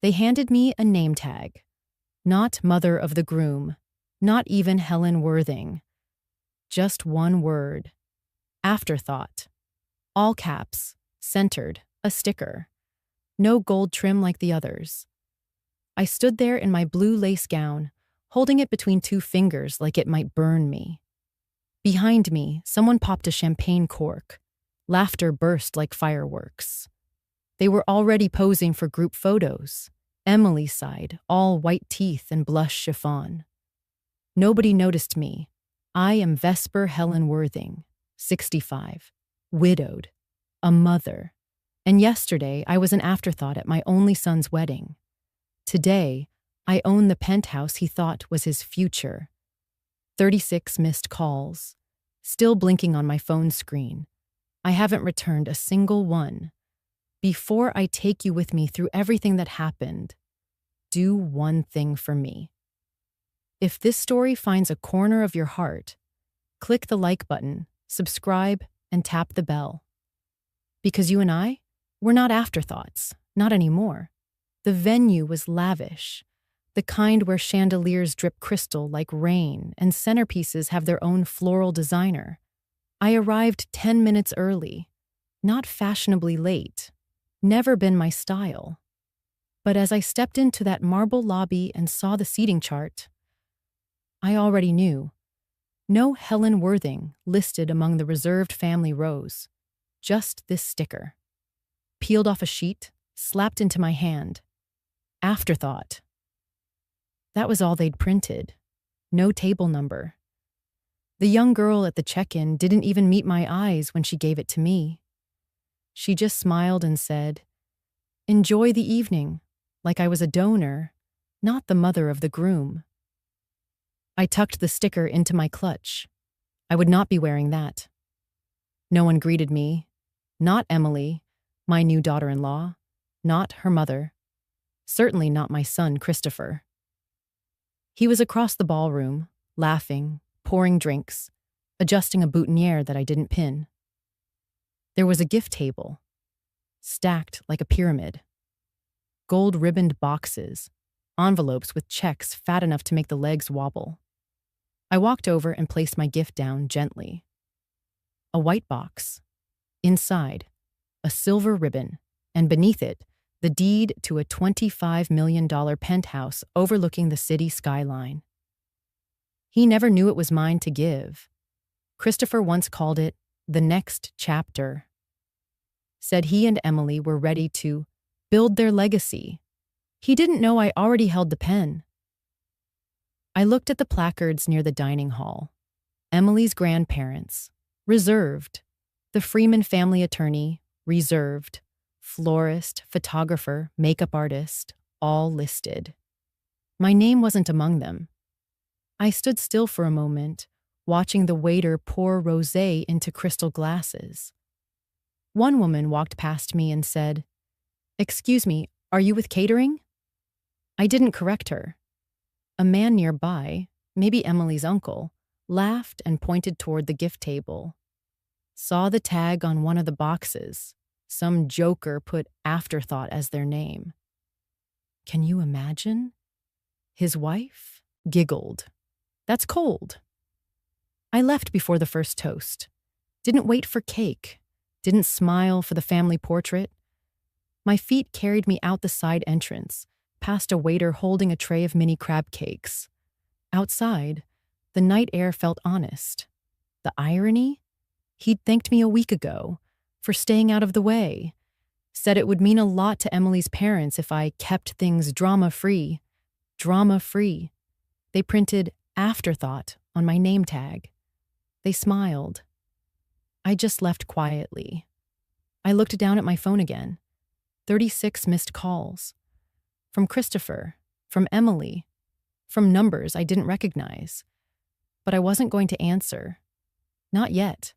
They handed me a name tag. Not mother of the groom, not even Helen Worthing. Just one word. Afterthought. All caps, centered, a sticker. No gold trim like the others. I stood there in my blue lace gown, holding it between two fingers like it might burn me. Behind me, someone popped a champagne cork. Laughter burst like fireworks. They were already posing for group photos. Emily's side, all white teeth and blush chiffon. Nobody noticed me. I am Vesper Helen Worthing, 65, widowed, a mother. And yesterday, I was an afterthought at my only son's wedding. Today, I own the penthouse he thought was his future. 36 missed calls, still blinking on my phone screen. I haven't returned a single one. Before I take you with me through everything that happened, do one thing for me. If this story finds a corner of your heart, click the like button, subscribe, and tap the bell. Because you and I, we're not afterthoughts, not anymore. The venue was lavish, the kind where chandeliers drip crystal like rain and centerpieces have their own floral designer. I arrived 10 minutes early, not fashionably late, never been my style. But as I stepped into that marble lobby and saw the seating chart, I already knew. No Helen Worthing listed among the reserved family rows, just this sticker. Peeled off a sheet, slapped into my hand. Afterthought. That was all they'd printed. No table number. The young girl at the check-in didn't even meet my eyes when she gave it to me. She just smiled and said, "Enjoy the evening," like I was a donor, not the mother of the groom. I tucked the sticker into my clutch. I would not be wearing that. No one greeted me. Not Emily, my new daughter-in-law. Not her mother. Certainly not my son, Christopher. He was across the ballroom, laughing, pouring drinks, adjusting a boutonniere that I didn't pin. There was a gift table, stacked like a pyramid. Gold-ribboned boxes, envelopes with checks fat enough to make the legs wobble. I walked over and placed my gift down gently. A white box. Inside, a silver ribbon, and beneath it, the deed to a $25 million penthouse overlooking the city skyline. He never knew it was mine to give. Christopher once called it the next chapter. Said he and Emily were ready to build their legacy. He didn't know I already held the pen. I looked at the placards near the dining hall. Emily's grandparents, reserved. The Freeman family attorney, reserved. Florist, photographer, makeup artist, all listed. My name wasn't among them. I stood still for a moment, watching the waiter pour rosé into crystal glasses. One woman walked past me and said, "Excuse me, are you with catering?" I didn't correct her. A man nearby, maybe Emily's uncle, laughed and pointed toward the gift table. Saw the tag on one of the boxes. Some joker put Afterthought as their name. Can you imagine? His wife giggled. That's cold. I left before the first toast. Didn't wait for cake. Didn't smile for the family portrait. My feet carried me out the side entrance, past a waiter holding a tray of mini crab cakes. Outside, the night air felt honest. The irony? He'd thanked me a week ago for staying out of the way. Said it would mean a lot to Emily's parents if I kept things drama-free. Drama-free. They printed Afterthought on my name tag. They smiled. I just left quietly. I looked down at my phone again. 36 missed calls. From Christopher, from Emily, from numbers I didn't recognize. But I wasn't going to answer. Not yet.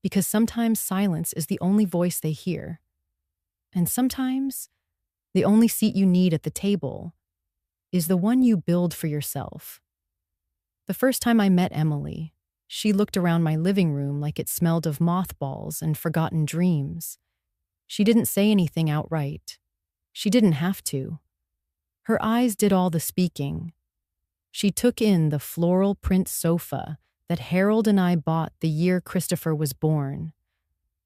Because sometimes silence is the only voice they hear. And sometimes the only seat you need at the table is the one you build for yourself. The first time I met Emily, she looked around my living room like it smelled of mothballs and forgotten dreams. She didn't say anything outright, She didn't have to. Her eyes did all the speaking. She took in the floral print sofa that Harold and I bought the year Christopher was born.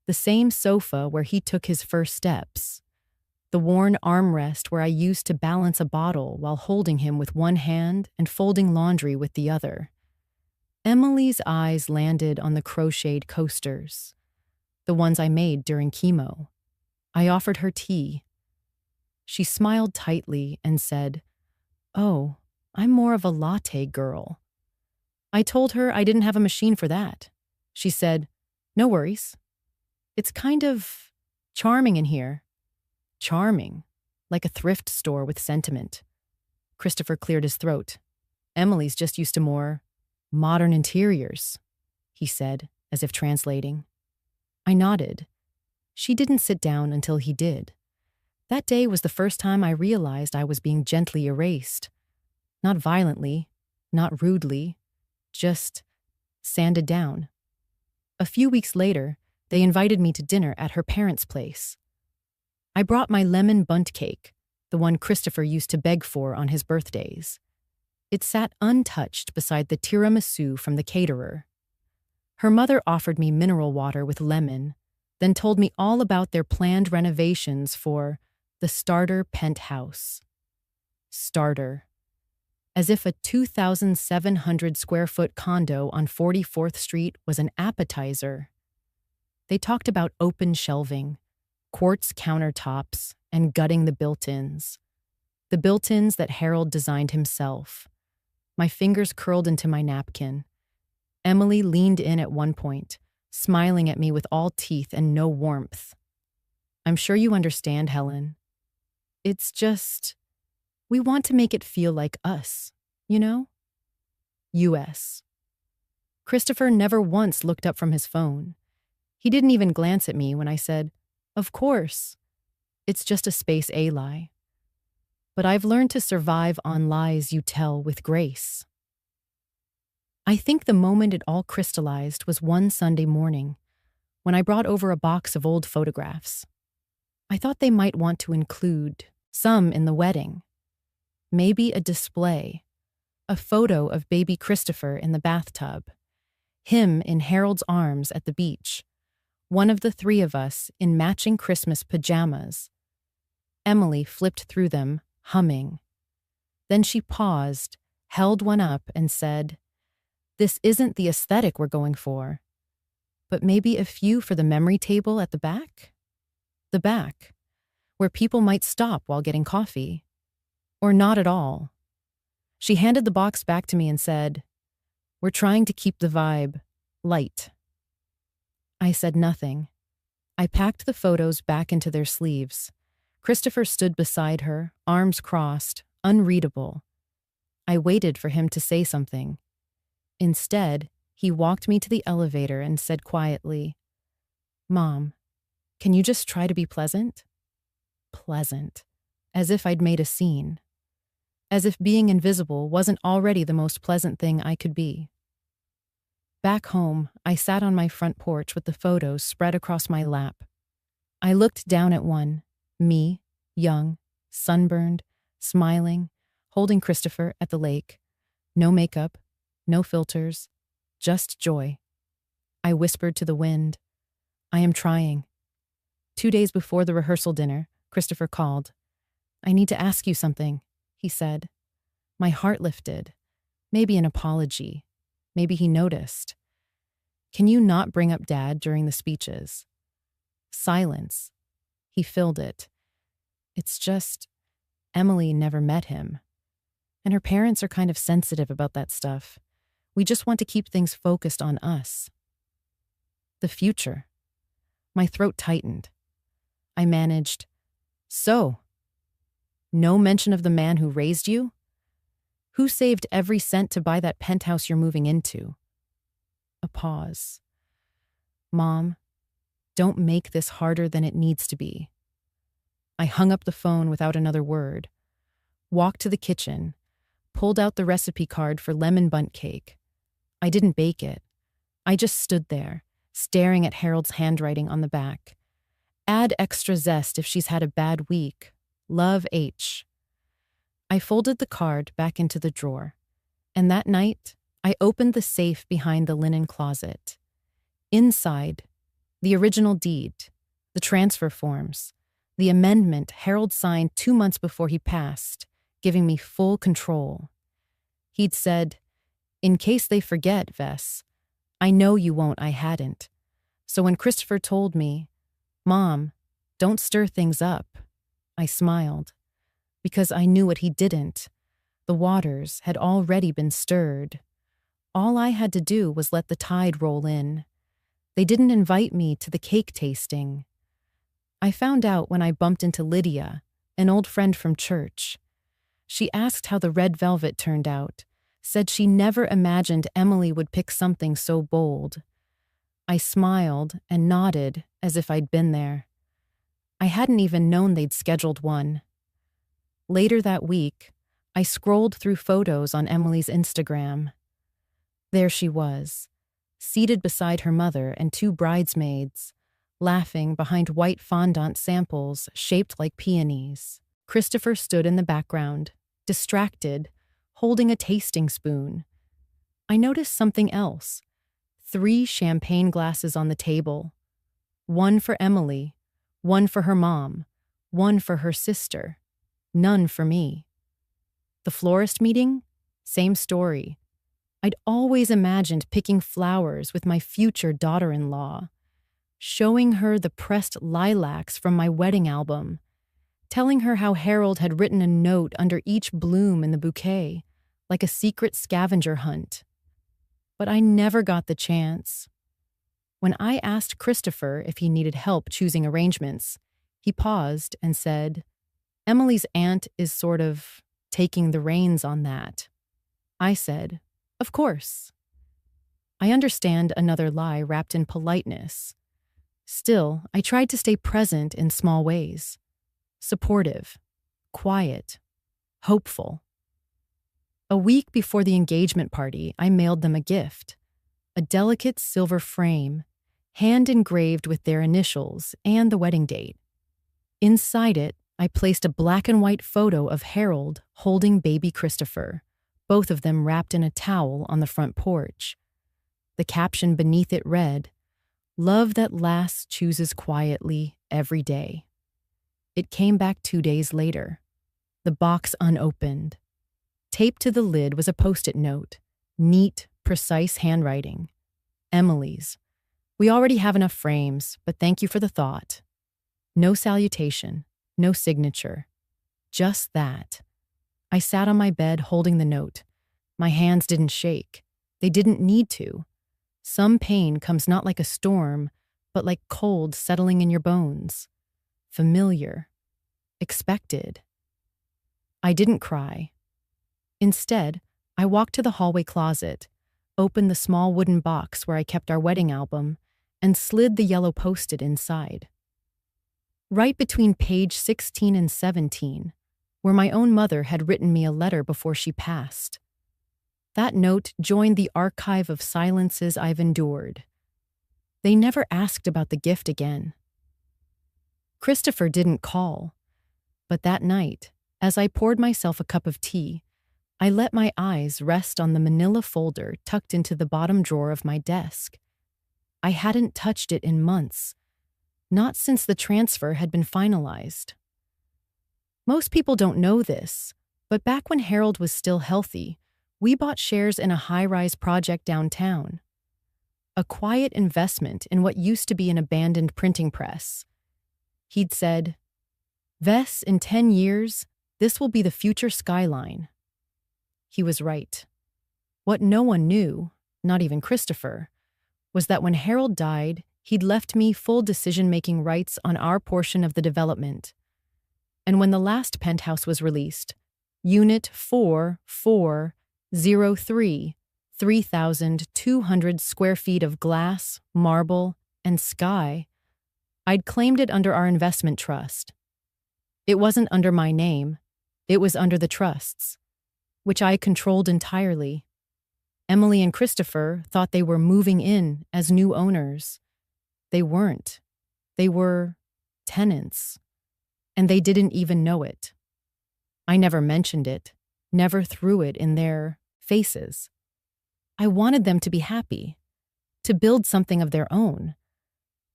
The same sofa where he took his first steps. The worn armrest where I used to balance a bottle while holding him with one hand and folding laundry with the other. Emily's eyes landed on the crocheted coasters, the ones I made during chemo. I offered her tea. She smiled tightly and said, "Oh, I'm more of a latte girl." I told her I didn't have a machine for that. She said, "No worries. It's kind of charming in here." Charming, like a thrift store with sentiment. Christopher cleared his throat. "Emily's just used to more modern interiors," he said, as if translating. I nodded. She didn't sit down until he did. That day was the first time I realized I was being gently erased. Not violently, not rudely, just sanded down. A few weeks later, they invited me to dinner at her parents' place. I brought my lemon bundt cake, the one Christopher used to beg for on his birthdays. It sat untouched beside the tiramisu from the caterer. Her mother offered me mineral water with lemon, then told me all about their planned renovations for the starter penthouse. Starter. As if a 2,700 square foot condo on 44th Street was an appetizer. They talked about open shelving, quartz countertops, and gutting the built-ins. The built-ins that Harold designed himself. My fingers curled into my napkin. Emily leaned in at one point, smiling at me with all teeth and no warmth. "I'm sure you understand, Helen. It's just, we want to make it feel like us, you know?" U.S. Christopher never once looked up from his phone. He didn't even glance at me when I said, "Of course. It's just a space A lie. But I've learned to survive on lies you tell with grace." I think the moment it all crystallized was one Sunday morning, when I brought over a box of old photographs. I thought they might want to include some in the wedding. Maybe a display, a photo of baby Christopher in the bathtub, him in Harold's arms at the beach, one of the three of us in matching Christmas pajamas. Emily flipped through them, humming. Then she paused, held one up, and said, "This isn't the aesthetic we're going for, but maybe a few for the memory table at the back? The back, where people might stop while getting coffee. Or not at all." She handed the box back to me and said, "We're trying to keep the vibe light." I said nothing. I packed the photos back into their sleeves. Christopher stood beside her, arms crossed, unreadable. I waited for him to say something. Instead, he walked me to the elevator and said quietly, "Mom, can you just try to be pleasant?" Pleasant. As if I'd made a scene. As if being invisible wasn't already the most pleasant thing I could be. Back home, I sat on my front porch with the photos spread across my lap. I looked down at one, me, young, sunburned, smiling, holding Christopher at the lake. No makeup, no filters, just joy. I whispered to the wind, "I am trying." 2 days before the rehearsal dinner, Christopher called. "I need to ask you something," he said. My heart lifted. Maybe an apology. Maybe he noticed. "Can you not bring up Dad during the speeches?" Silence. He filled it. "It's just, Emily never met him. And her parents are kind of sensitive about that stuff. We just want to keep things focused on us." The future. My throat tightened. I managed, "So, no mention of the man who raised you? Who saved every cent to buy that penthouse you're moving into?" A pause. "Mom, don't make this harder than it needs to be." I hung up the phone without another word, walked to the kitchen, pulled out the recipe card for lemon bundt cake. I didn't bake it. I just stood there, staring at Harold's handwriting on the back. "Add extra zest if she's had a bad week," Love H. I folded the card back into the drawer, and that night, I opened the safe behind the linen closet. Inside, the original deed, the transfer forms, the amendment Harold signed 2 months before he passed, giving me full control. He'd said, "In case they forget, Vess, I know you won't, I hadn't." So when Christopher told me, "Mom, don't stir things up," I smiled, because I knew what he didn't. The waters had already been stirred. All I had to do was let the tide roll in. They didn't invite me to the cake tasting. I found out when I bumped into Lydia, an old friend from church. She asked how the red velvet turned out, said she never imagined Emily would pick something so bold. I smiled and nodded as if I'd been there. I hadn't even known they'd scheduled one. Later that week, I scrolled through photos on Emily's Instagram. There she was, seated beside her mother and 2 bridesmaids, laughing behind white fondant samples shaped like peonies. Christopher stood in the background, distracted, holding a tasting spoon. I noticed something else. 3 champagne glasses on the table. 1 for Emily, 1 for her mom, 1 for her sister, none for me. The florist meeting? Same story. I'd always imagined picking flowers with my future daughter-in-law, showing her the pressed lilacs from my wedding album, telling her how Harold had written a note under each bloom in the bouquet, like a secret scavenger hunt. But I never got the chance. When I asked Christopher if he needed help choosing arrangements, he paused and said, "Emily's aunt is sort of taking the reins on that." I said, "Of course." I understand another lie wrapped in politeness. Still, I tried to stay present in small ways. Supportive, quiet, hopeful. A week before the engagement party, I mailed them a gift, a delicate silver frame, hand-engraved with their initials and the wedding date. Inside it, I placed a black and white photo of Harold holding baby Christopher, both of them wrapped in a towel on the front porch. The caption beneath it read, "Love that lasts chooses quietly every day." It came back 2 days later, the box unopened. Taped to the lid was a Post-it note, neat, precise handwriting. Emily's. "We already have enough frames, but thank you for the thought." No salutation, no signature. Just that. I sat on my bed holding the note. My hands didn't shake. They didn't need to. Some pain comes not like a storm, but like cold settling in your bones. Familiar. Expected. I didn't cry. Instead, I walked to the hallway closet, opened the small wooden box where I kept our wedding album, and slid the yellow Post-it inside. Right between page 16 and 17, where my own mother had written me a letter before she passed. That note joined the archive of silences I've endured. They never asked about the gift again. Christopher didn't call, but that night, as I poured myself a cup of tea, I let my eyes rest on the manila folder tucked into the bottom drawer of my desk. I hadn't touched it in months, not since the transfer had been finalized. Most people don't know this, but back when Harold was still healthy, we bought shares in a high-rise project downtown. A quiet investment in what used to be an abandoned printing press. He'd said, "Vess, in 10 years, this will be the future skyline." He was right. What no one knew, not even Christopher, was that when Harold died, he'd left me full decision-making rights on our portion of the development. And when the last Penthouse was released, Unit 4403, 3,200 square feet of glass, marble, and sky, I'd claimed it under our investment trust. It wasn't under my name. It was under the trust's, which I controlled entirely. Emily and Christopher thought they were moving in as new owners. They weren't. They were tenants. and they didn't even know it. I never mentioned it, never threw it in their faces. I wanted them to be happy, to build something of their own.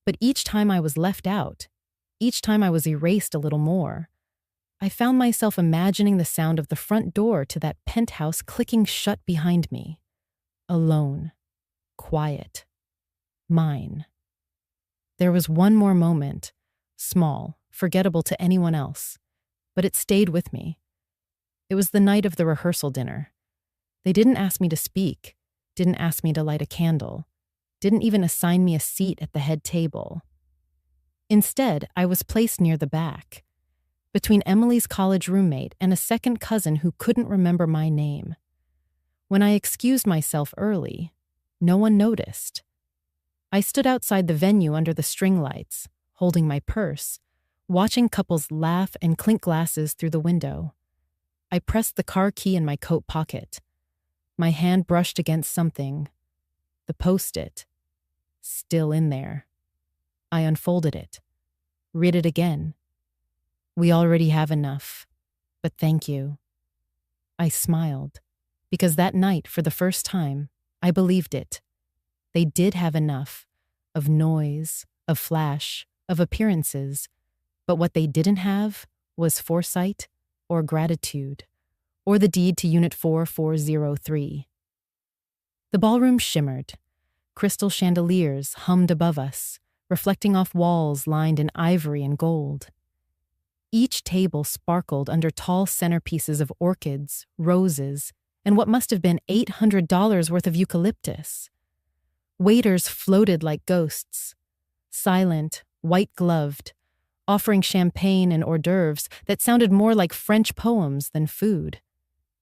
But each time I was left out, each time I was erased a little more, I found myself imagining the sound of the front door to that penthouse clicking shut behind me. Alone. Quiet. Mine. There was one more moment, small, forgettable to anyone else, but it stayed with me. It was the night of the rehearsal dinner. They didn't ask me to speak, didn't ask me to light a candle, didn't even assign me a seat at the head table. Instead, I was placed near the back, between Emily's college roommate and a second cousin who couldn't remember my name. When I excused myself early, no one noticed. I stood outside the venue under the string lights, holding my purse, watching couples laugh and clink glasses through the window. I pressed the car key in my coat pocket. My hand brushed against something. The Post-it. Still in there. I unfolded it. Read it again. We already have enough, but thank you. I smiled, because that night, for the first time, I believed it. They did have enough, of noise, of flash, of appearances, but what they didn't have was foresight or gratitude, or the deed to Unit 4403. The ballroom shimmered. Crystal chandeliers hummed above us, reflecting off walls lined in ivory and gold. Each table sparkled under tall centerpieces of orchids, roses, and what must have been $800 worth of eucalyptus. Waiters floated like ghosts, silent, white-gloved, offering champagne and hors d'oeuvres that sounded more like French poems than food.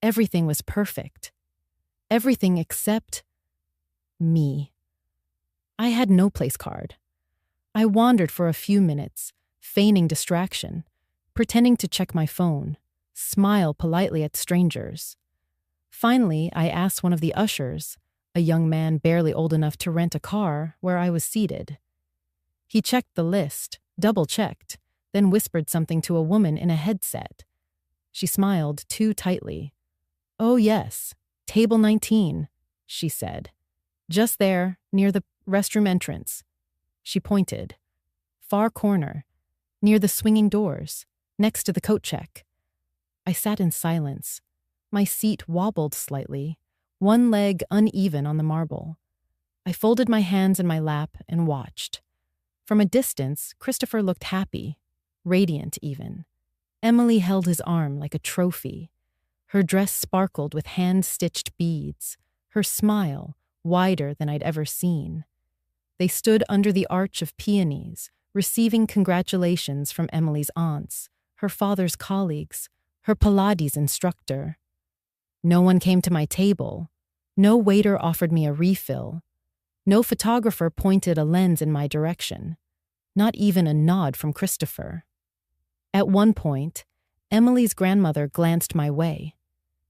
Everything was perfect. Everything except me. I had no place card. I wandered for a few minutes, feigning distraction, pretending to check my phone, smile politely at strangers. Finally, I asked one of the ushers, a young man barely old enough to rent a car, where I was seated. He checked the list, double-checked, then whispered something to a woman in a headset. She smiled too tightly. "Oh yes, table 19, she said. Just there, near the restroom entrance." She pointed. Far corner, near the swinging doors, next to the coat check. I sat in silence. My seat wobbled slightly, one leg uneven on the marble. I folded my hands in my lap and watched. From a distance, Christopher looked happy, radiant even. Emily held his arm like a trophy. Her dress sparkled with hand-stitched beads, her smile wider than I'd ever seen. They stood under the arch of peonies, receiving congratulations from Emily's aunts, her father's colleagues, her Pilates instructor. No one came to my table. No waiter offered me a refill. No photographer pointed a lens in my direction. Not even a nod from Christopher. At one point, Emily's grandmother glanced my way.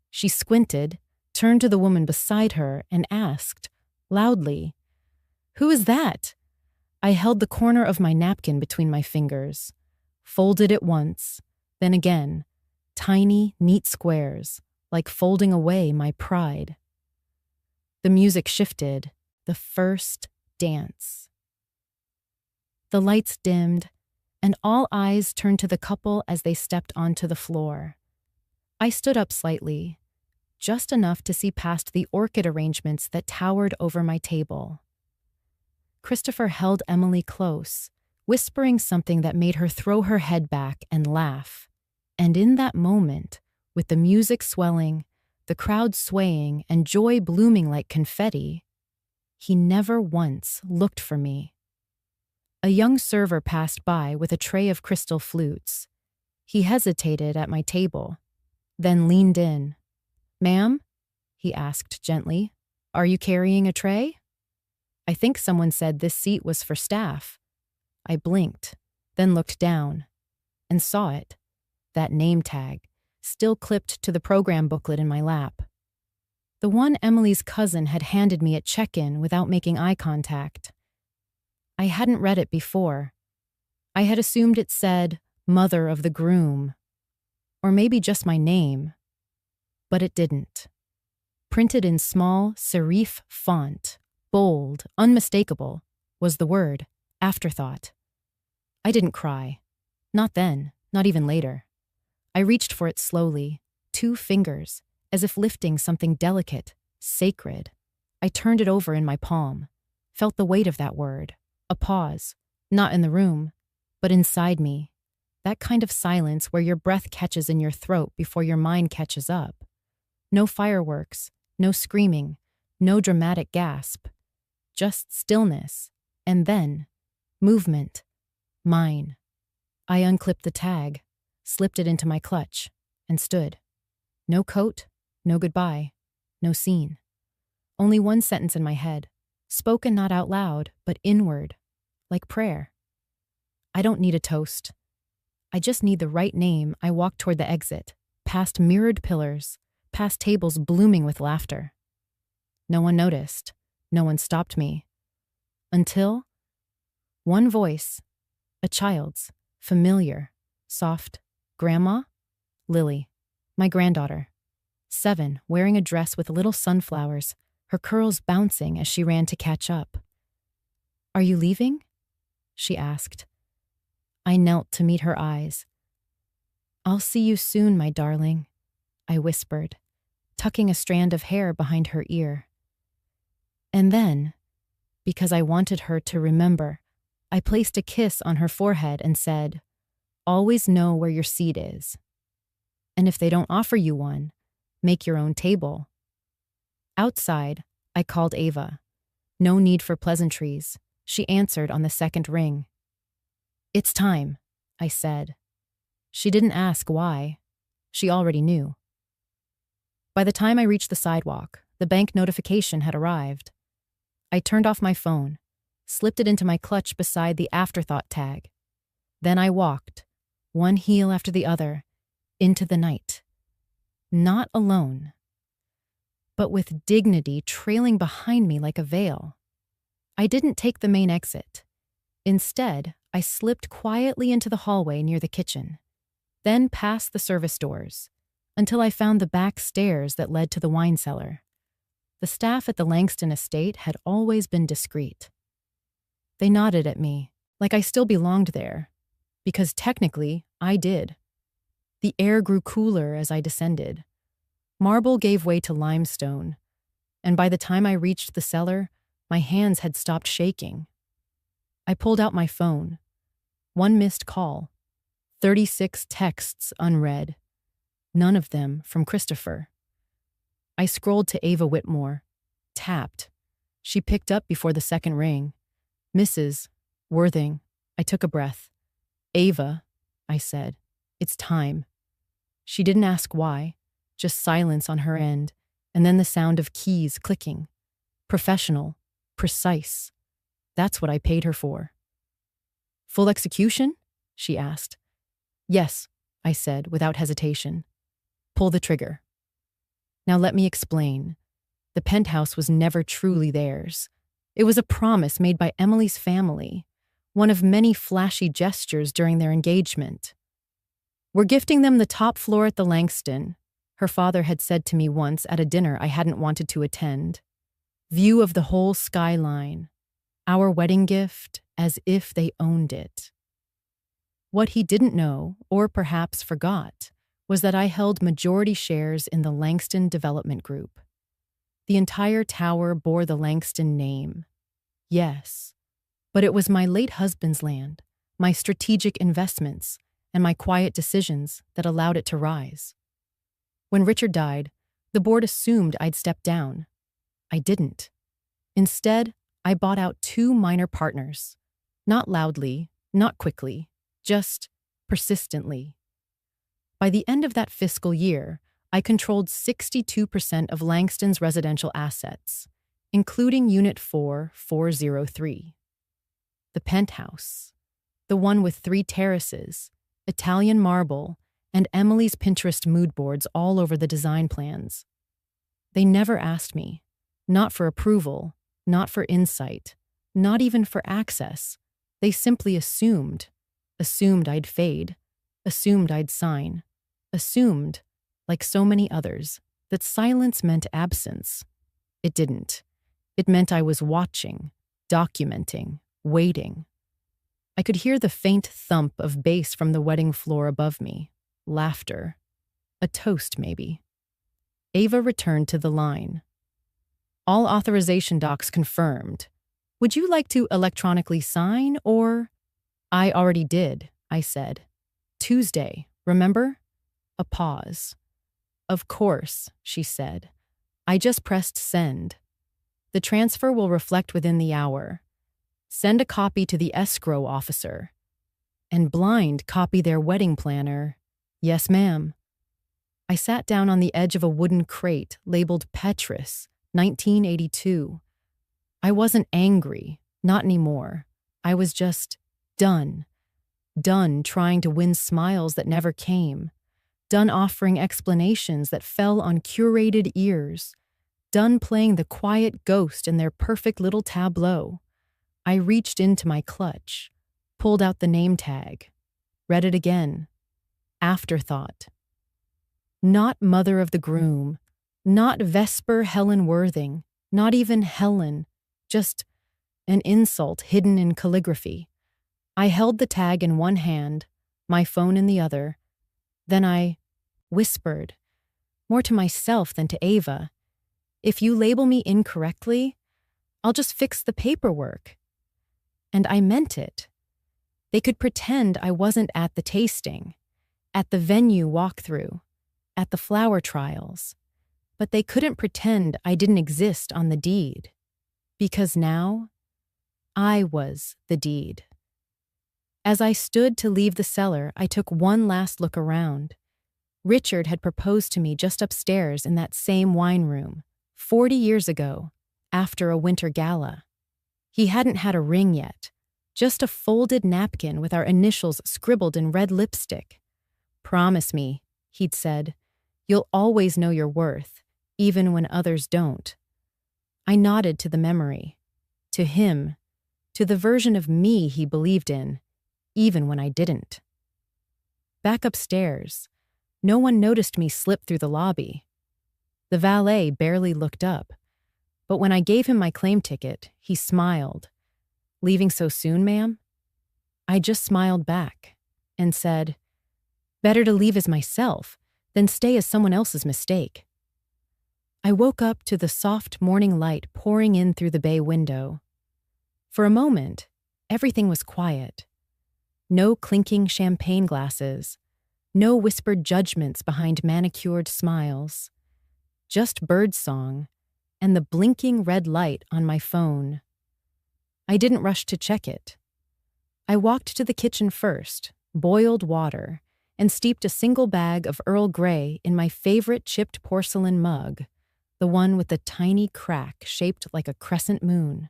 She squinted, turned to the woman beside her, and asked, loudly, "Who is that?" I held the corner of my napkin between my fingers, folded it once, then again, tiny, neat squares, like folding away my pride. The music shifted, the first dance. The lights dimmed, and all eyes turned to the couple as they stepped onto the floor. I stood up slightly, just enough to see past the orchid arrangements that towered over my table. Christopher held Emily close, whispering something that made her throw her head back and laugh. And in that moment, with the music swelling, the crowd swaying, and joy blooming like confetti, he never once looked for me. A young server passed by with a tray of crystal flutes. He hesitated at my table, then leaned in. "Ma'am?" he asked gently. "Are you carrying a tray?" I think someone said this seat was for staff. I blinked, then looked down, and saw it, that name tag, still clipped to the program booklet in my lap. The one Emily's cousin had handed me at check-in without making eye contact. I hadn't read it before. I had assumed it said, Mother of the groom. Or maybe just my name. But it didn't. Printed in small serif font, bold, unmistakable, was the word, Afterthought. I didn't cry. Not then, not even later. I reached for it slowly, 2 fingers, as if lifting something delicate, sacred. I turned it over in my palm, felt the weight of that word. A pause, not in the room, but inside me. That kind of silence where your breath catches in your throat before your mind catches up. No fireworks, no screaming, no dramatic gasp. Just stillness, and then movement. Mine. I unclipped the tag, slipped it into my clutch, and stood. No coat, no goodbye, no scene. Only one sentence in my head, spoken not out loud, but inward, like prayer. I don't need a toast. I just need the right name. I walked toward the exit, past mirrored pillars, past tables blooming with laughter. No one noticed. No one stopped me. Until one voice, a child's, familiar, soft, Grandma? Lily, my granddaughter. 7, wearing a dress with little sunflowers, her curls bouncing as she ran to catch up. Are you leaving? She asked. I knelt to meet her eyes. I'll see you soon, my darling, I whispered, tucking a strand of hair behind her ear. And then, because I wanted her to remember, I placed a kiss on her forehead and said, always know where your seat is. And if they don't offer you one, make your own table. Outside, I called Ava. No need for pleasantries. She answered on the 2nd ring. It's time, I said. She didn't ask why. She already knew. By the time I reached the sidewalk, the bank notification had arrived. I turned off my phone, slipped it into my clutch beside the Afterthought tag. Then I walked, one heel after the other, into the night. Not alone, but with dignity trailing behind me like a veil. I didn't take the main exit. Instead, I slipped quietly into the hallway near the kitchen, then past the service doors, until I found the back stairs that led to the wine cellar. The staff at the Langston estate had always been discreet. They nodded at me, like I still belonged there, because technically, I did. The air grew cooler as I descended. Marble gave way to limestone, and by the time I reached the cellar, my hands had stopped shaking. I pulled out my phone. 1 missed call. 36 texts unread. None of them from Christopher. I scrolled to Ava Whitmore. Tapped. She picked up before the 2nd ring. Mrs. Worthing. I took a breath. Ava, I said. It's time. She didn't ask why, just silence on her end, and then the sound of keys clicking. Professional. Precise. That's what I paid her for. Full execution? She asked. Yes, I said without hesitation. Pull the trigger. Now let me explain. The penthouse was never truly theirs. It was a promise made by Emily's family, one of many flashy gestures during their engagement. We're gifting them the top floor at the Langston, her father had said to me once at a dinner I hadn't wanted to attend. View of the whole skyline. Our wedding gift, as if they owned it. What he didn't know, or perhaps forgot, was that I held majority shares in the Langston Development Group. The entire tower bore the Langston name. Yes, but it was my late husband's land, my strategic investments, and my quiet decisions that allowed it to rise. When Richard died, the board assumed I'd step down. I didn't. Instead, I bought out 2 minor partners. Not loudly, not quickly, just persistently. By the end of that fiscal year, I controlled 62% of Langston's residential assets, including Unit 4403. The penthouse, the one with 3 terraces, Italian marble, and Emily's Pinterest mood boards all over the design plans. They never asked me, not for approval, not for insight, not even for access. They simply assumed I'd fade, Assumed I'd sign. Assumed, like so many others, that silence meant absence. It didn't. It meant I was watching, documenting, waiting. I could hear the faint thump of bass from the wedding floor above me. Laughter. A toast, maybe. Ava returned to the line. All authorization docs confirmed. Would you like to electronically sign or? I already did, I said. Tuesday, remember? A pause. Of course, she said. I just pressed send. The transfer will reflect within the hour. Send a copy to the escrow officer. And blind copy their wedding planner. Yes, ma'am. I sat down on the edge of a wooden crate labeled Petrus, 1982. I wasn't angry, not anymore. I was just done. Done trying to win smiles that never came. Done offering explanations that fell on curated ears. Done playing the quiet ghost in their perfect little tableau. I reached into my clutch, pulled out the name tag, read it again. Afterthought. Not mother of the groom, not Vesper Helen Worthing, not even Helen, just an insult hidden in calligraphy. I held the tag in one hand, my phone in the other. Then I whispered, more to myself than to Ava, if you label me incorrectly, I'll just fix the paperwork. And I meant it. They could pretend I wasn't at the tasting, at the venue walkthrough, at the flower trials, but they couldn't pretend I didn't exist on the deed. Because now, I was the deed. As I stood to leave the cellar, I took one last look around. Richard had proposed to me just upstairs in that same wine room, 40 years ago, after a winter gala. He hadn't had a ring yet, just a folded napkin with our initials scribbled in red lipstick. Promise me, he'd said, you'll always know your worth, even when others don't. I nodded to the memory, to him, to the version of me he believed in, even when I didn't. Back upstairs, no one noticed me slip through the lobby. The valet barely looked up, but when I gave him my claim ticket, he smiled. Leaving so soon, ma'am? I just smiled back and said, better to leave as myself than stay as someone else's mistake. I woke up to the soft morning light pouring in through the bay window. For a moment, everything was quiet. No clinking champagne glasses, no whispered judgments behind manicured smiles. Just birdsong and the blinking red light on my phone. I didn't rush to check it. I walked to the kitchen first, boiled water, and steeped a single bag of Earl Grey in my favorite chipped porcelain mug, the one with the tiny crack shaped like a crescent moon.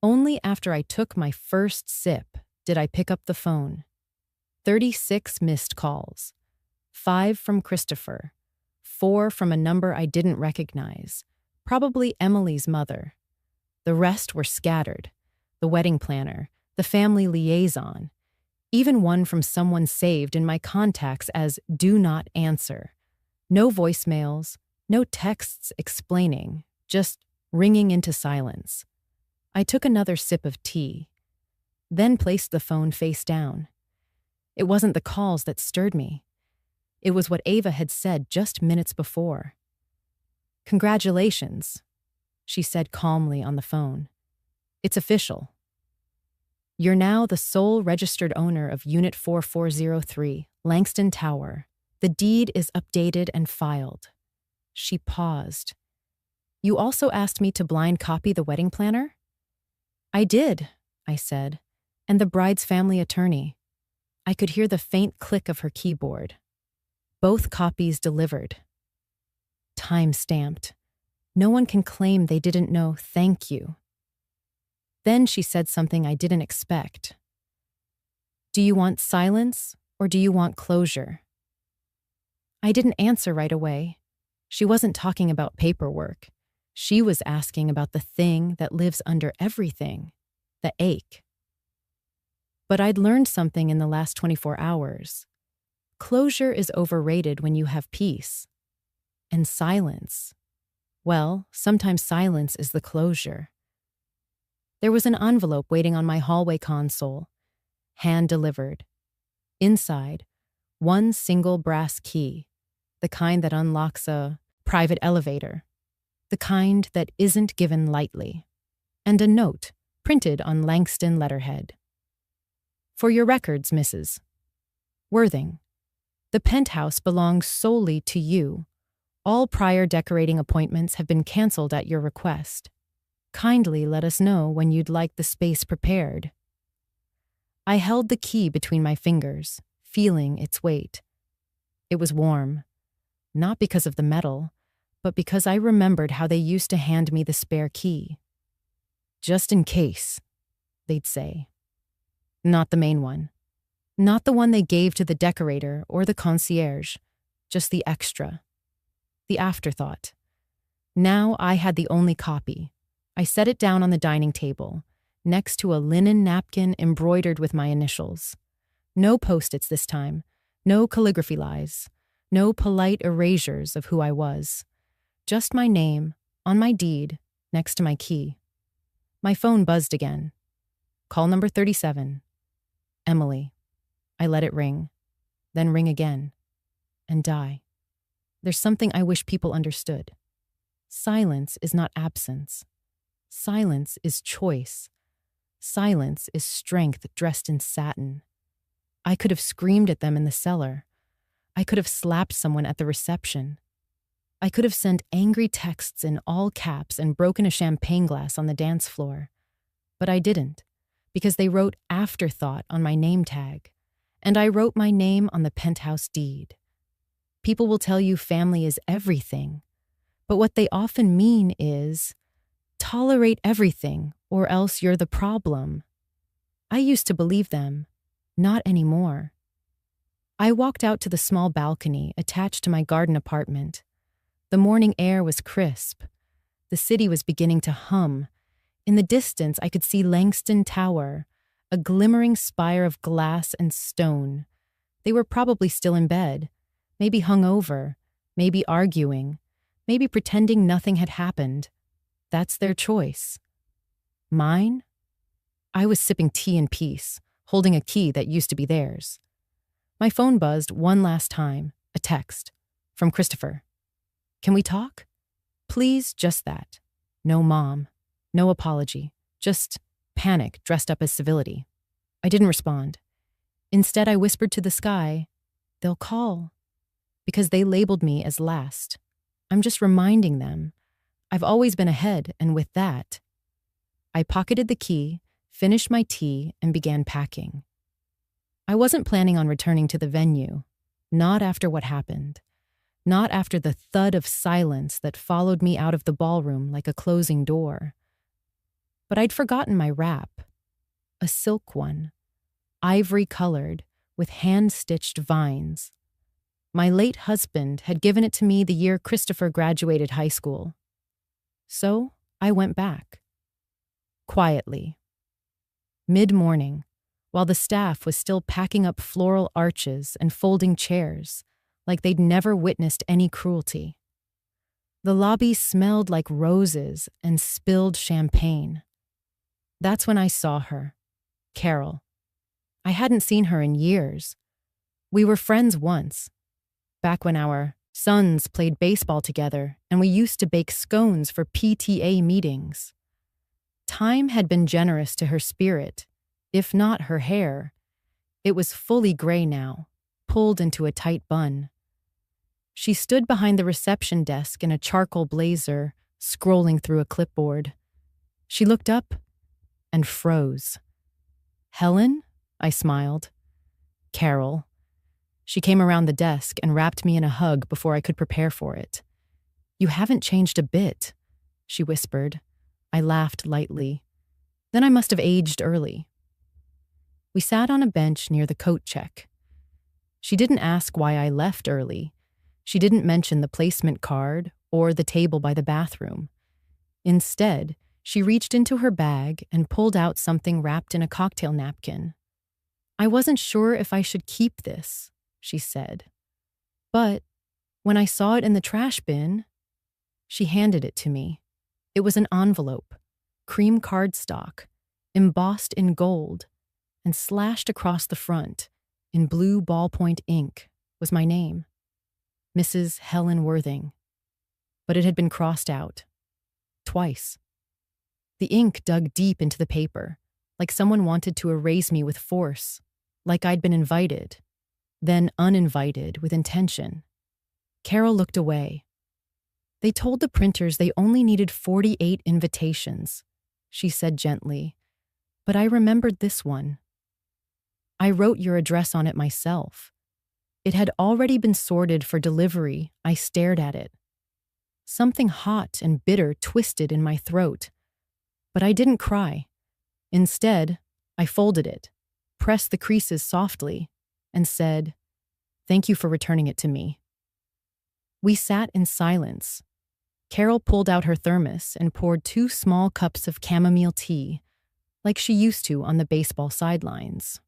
Only after I took my first sip did I pick up the phone. 36 missed calls. 5 from Christopher. 4 from a number I didn't recognize, probably Emily's mother. The rest were scattered. The wedding planner, the family liaison, even one from someone saved in my contacts as do not answer. No voicemails, no texts explaining, just ringing into silence. I took another sip of tea, then placed the phone face down. It wasn't the calls that stirred me. It was what Ava had said just minutes before. Congratulations, she said calmly on the phone. It's official. You're now the sole registered owner of Unit 4403, Langston Tower. The deed is updated and filed. She paused. You also asked me to blind copy the wedding planner? I did, I said, and the bride's family attorney. I could hear the faint click of her keyboard. Both copies delivered. Time-stamped. No one can claim they didn't know thank you. Then she said something I didn't expect. Do you want silence or do you want closure? I didn't answer right away. She wasn't talking about paperwork. She was asking about the thing that lives under everything, the ache. But I'd learned something in the last 24 hours. Closure is overrated when you have peace. And silence. Well, sometimes silence is the closure. There was an envelope waiting on my hallway console, hand-delivered. Inside, one single brass key, the kind that unlocks a private elevator, the kind that isn't given lightly, and a note printed on Langston letterhead. For your records, Mrs. Worthing, the penthouse belongs solely to you. All prior decorating appointments have been canceled at your request. Kindly let us know when you'd like the space prepared. I held the key between my fingers, feeling its weight. It was warm, not because of the metal, but because I remembered how they used to hand me the spare key. Just in case, they'd say. Not the main one. Not the one they gave to the decorator or the concierge, just the extra. The afterthought. Now I had the only copy. I set it down on the dining table, next to a linen napkin embroidered with my initials. No post-its this time, no calligraphy lies, no polite erasures of who I was. Just my name, on my deed, next to my key. My phone buzzed again. Call number 37. Emily. I let it ring, then ring again, and die. There's something I wish people understood. Silence is not absence. Silence is choice. Silence is strength dressed in satin. I could have screamed at them in the cellar. I could have slapped someone at the reception. I could have sent angry texts in all caps and broken a champagne glass on the dance floor. But I didn't, because they wrote Afterthought on my name tag, and I wrote my name on the penthouse deed. People will tell you family is everything, but what they often mean is, tolerate everything, or else you're the problem. I used to believe them, not anymore. I walked out to the small balcony attached to my garden apartment. The morning air was crisp. The city was beginning to hum. In the distance, I could see Langston Tower, a glimmering spire of glass and stone. They were probably still in bed, maybe hungover, maybe arguing, maybe pretending nothing had happened. That's their choice. Mine? I was sipping tea in peace, holding a key that used to be theirs. My phone buzzed one last time, a text, from Christopher. Can we talk? Please, just that. No mom, no apology, just panic dressed up as civility. I didn't respond. Instead, I whispered to the sky, they'll call. Because they labeled me as last. I'm just reminding them. I've always been ahead, and with that, I pocketed the key, finished my tea, and began packing. I wasn't planning on returning to the venue, not after what happened, not after the thud of silence that followed me out of the ballroom like a closing door. But I'd forgotten my wrap, a silk one, ivory-colored, with hand-stitched vines. My late husband had given it to me the year Christopher graduated high school. So I went back. Quietly. Mid-morning, while the staff was still packing up floral arches and folding chairs, like they'd never witnessed any cruelty. The lobby smelled like roses and spilled champagne. That's when I saw her, Carol. I hadn't seen her in years. We were friends once, back when our sons played baseball together and we used to bake scones for PTA meetings. Time had been generous to her spirit, if not her hair. It was fully gray now, pulled into a tight bun. She stood behind the reception desk in a charcoal blazer, scrolling through a clipboard. She looked up and froze. Helen? I smiled. Carol. She came around the desk and wrapped me in a hug before I could prepare for it. You haven't changed a bit, she whispered. I laughed lightly. Then I must have aged early. We sat on a bench near the coat check. She didn't ask why I left early. She didn't mention the placement card or the table by the bathroom. Instead, she reached into her bag and pulled out something wrapped in a cocktail napkin. I wasn't sure if I should keep this, she said. But when I saw it in the trash bin, she handed it to me. It was an envelope, cream cardstock, embossed in gold, and slashed across the front, in blue ballpoint ink, was my name, Mrs. Helen Worthing. But it had been crossed out. Twice. The ink dug deep into the paper, like someone wanted to erase me with force, like I'd been invited, then uninvited with intention. Carol looked away. They told the printers they only needed 48 invitations, she said gently, but I remembered this one. I wrote your address on it myself. It had already been sorted for delivery. I stared at it. Something hot and bitter twisted in my throat, but I didn't cry. Instead, I folded it, pressed the creases softly, and said, "Thank you for returning it to me." We sat in silence. Carol pulled out her thermos and poured 2 small cups of chamomile tea, like she used to on the baseball sidelines.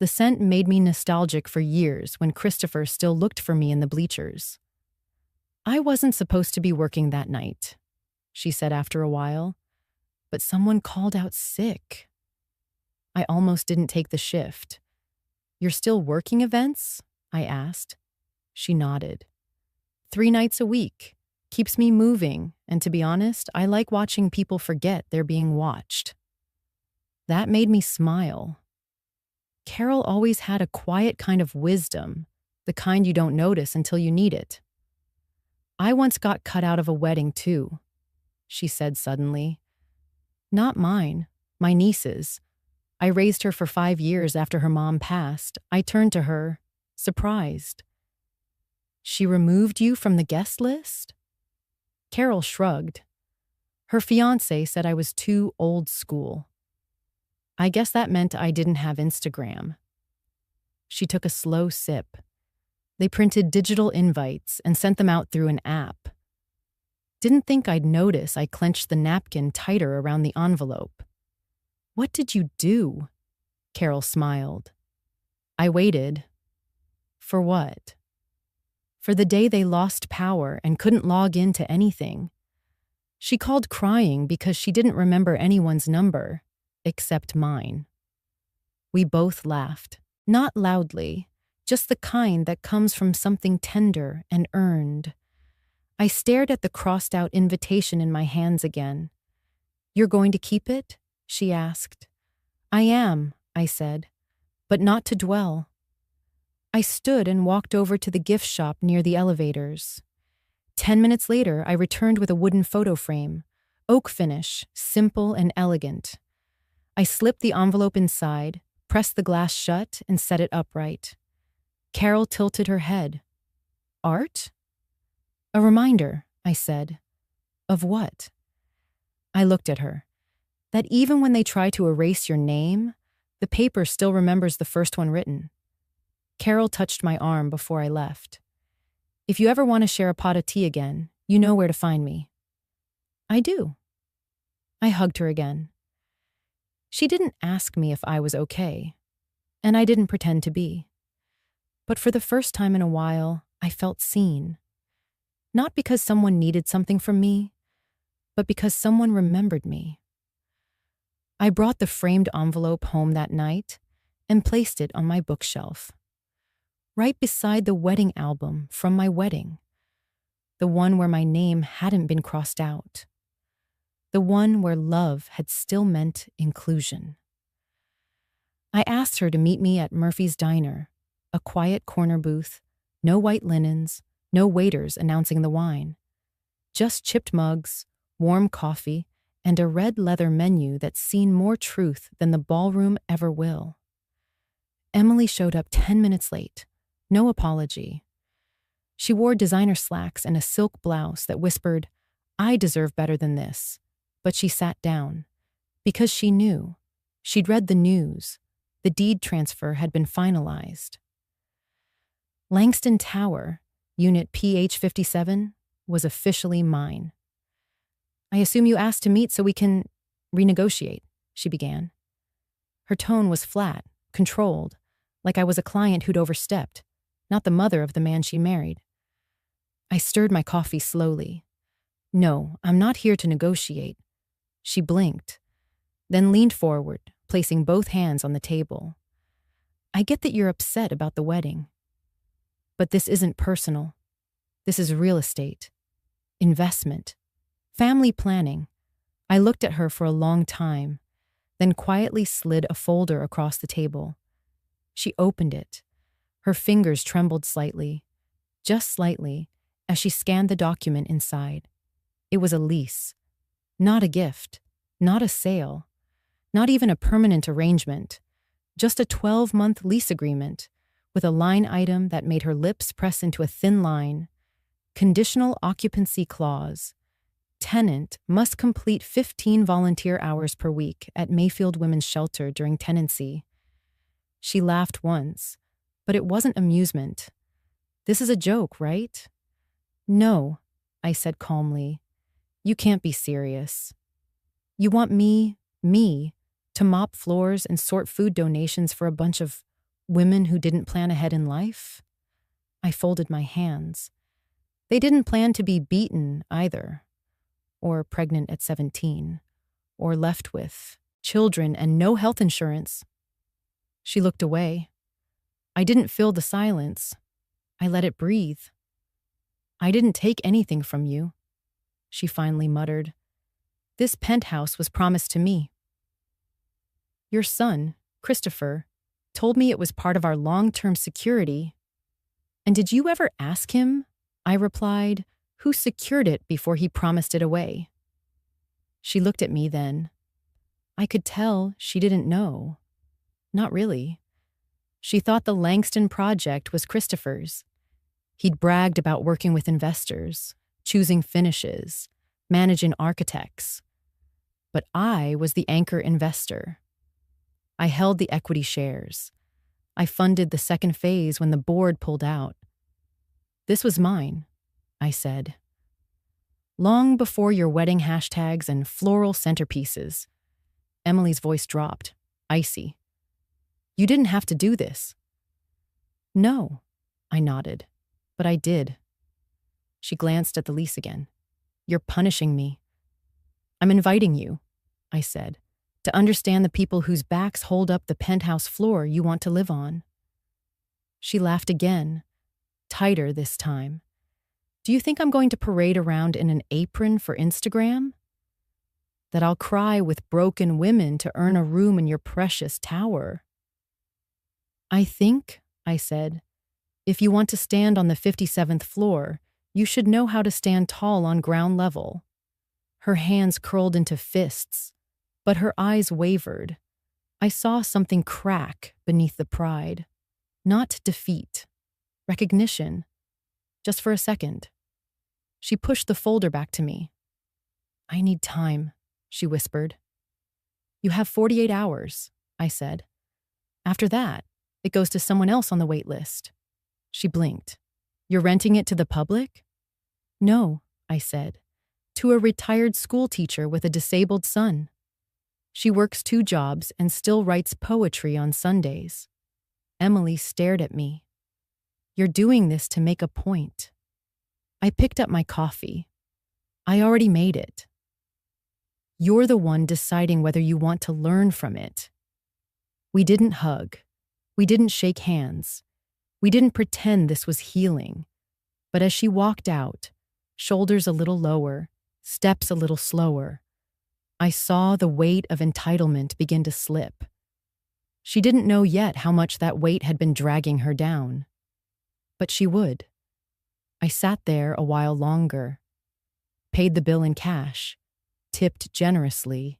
The scent made me nostalgic for years when Christopher still looked for me in the bleachers. "I wasn't supposed to be working that night," she said after a while, "but someone called out sick. I almost didn't take the shift." "You're still working events?" I asked. She nodded. 3 nights a week. Keeps me moving, and to be honest, I like watching people forget they're being watched. That made me smile. Carol always had a quiet kind of wisdom, the kind you don't notice until you need it. "I once got cut out of a wedding, too," she said suddenly. "Not mine, my niece's. I raised her for 5 years after her mom passed. I turned to her, surprised. She removed you from the guest list?" Carol shrugged. Her fiancé said I was too old school. I guess that meant I didn't have Instagram. She took a slow sip. They printed digital invites and sent them out through an app. Didn't think I'd notice I clenched the napkin tighter around the envelope. "What did you do?" Carol smiled. I waited. For what? For the day they lost power and couldn't log into anything. She called crying because she didn't remember anyone's number, except mine. We both laughed, not loudly, just the kind that comes from something tender and earned. I stared at the crossed-out invitation in my hands again. "You're going to keep it?" she asked. "I am," I said, "but not to dwell." I stood and walked over to the gift shop near the elevators. 10 minutes later, I returned with a wooden photo frame, oak finish, simple and elegant. I slipped the envelope inside, pressed the glass shut, and set it upright. Carol tilted her head. "Art?" "A reminder," I said. "Of what?" I looked at her. That even when they try to erase your name, the paper still remembers the first one written. Carol touched my arm before I left. "If you ever want to share a pot of tea again, you know where to find me." "I do." I hugged her again. She didn't ask me if I was okay, and I didn't pretend to be. But for the first time in a while, I felt seen. Not because someone needed something from me, but because someone remembered me. I brought the framed envelope home that night and placed it on my bookshelf, right beside the wedding album from my wedding, the one where my name hadn't been crossed out, the one where love had still meant inclusion. I asked her to meet me at Murphy's Diner, a quiet corner booth, no white linens, no waiters announcing the wine, just chipped mugs, warm coffee, and a red leather menu that's seen more truth than the ballroom ever will. Emily showed up 10 minutes late. No apology. She wore designer slacks and a silk blouse that whispered, "I deserve better than this." But she sat down. Because she knew. She'd read the news. The deed transfer had been finalized. Langston Tower, Unit PH57, was officially mine. "I assume you asked to meet so we can renegotiate," she began. Her tone was flat, controlled, like I was a client who'd overstepped, not the mother of the man she married. I stirred my coffee slowly. No, I'm not here to negotiate. She blinked, then leaned forward, placing both hands on the table. I get that you're upset about the wedding. But this isn't personal. This is real estate, investment, family planning. I looked at her for a long time, then quietly slid a folder across the table. She opened it. Her fingers trembled slightly, just slightly, as she scanned the document inside. It was a lease, not a gift, not a sale, not even a permanent arrangement, just a 12-month lease agreement with a line item that made her lips press into a thin line. Conditional occupancy clause. Tenant must complete 15 volunteer hours per week at Mayfield Women's Shelter during tenancy. She laughed once, but it wasn't amusement. This is a joke, right? No, I said calmly. You can't be serious. You want me, to mop floors and sort food donations for a bunch of women who didn't plan ahead in life? I folded my hands. They didn't plan to be beaten either, or pregnant at 17, or left with children and no health insurance. She looked away. I didn't fill the silence. I let it breathe. I didn't take anything from you, she finally muttered. This penthouse was promised to me. Your son, Christopher, told me it was part of our long-term security. And did you ever ask him? I replied, who secured it before he promised it away? She looked at me then. I could tell she didn't know. Not really. She thought the Langston project was Christopher's. He'd bragged about working with investors, choosing finishes, managing architects. But I was the anchor investor. I held the equity shares. I funded the second phase when the board pulled out. This was mine, I said. Long before your wedding hashtags and floral centerpieces. Emily's voice dropped, icy. You didn't have to do this. No, I nodded, but I did. She glanced at the lease again. You're punishing me. I'm inviting you, I said, to understand the people whose backs hold up the penthouse floor you want to live on. She laughed again, tighter this time. Do you think I'm going to parade around in an apron for Instagram? That I'll cry with broken women to earn a room in your precious tower? I think, I said, if you want to stand on the 57th floor, you should know how to stand tall on ground level. Her hands curled into fists, but her eyes wavered. I saw something crack beneath the pride. Not defeat. Recognition. Just for a second. She pushed the folder back to me. I need time, she whispered. You have 48 hours, I said. After that, it goes to someone else on the wait list. She blinked. You're renting it to the public? No, I said. To a retired school teacher with a disabled son. She works 2 jobs and still writes poetry on Sundays. Emily stared at me. You're doing this to make a point. I picked up my coffee. I already made it. You're the one deciding whether you want to learn from it. We didn't hug. We didn't shake hands. We didn't pretend this was healing. But as she walked out, shoulders a little lower, steps a little slower, I saw the weight of entitlement begin to slip. She didn't know yet how much that weight had been dragging her down. But she would. I sat there a while longer, paid the bill in cash, tipped generously,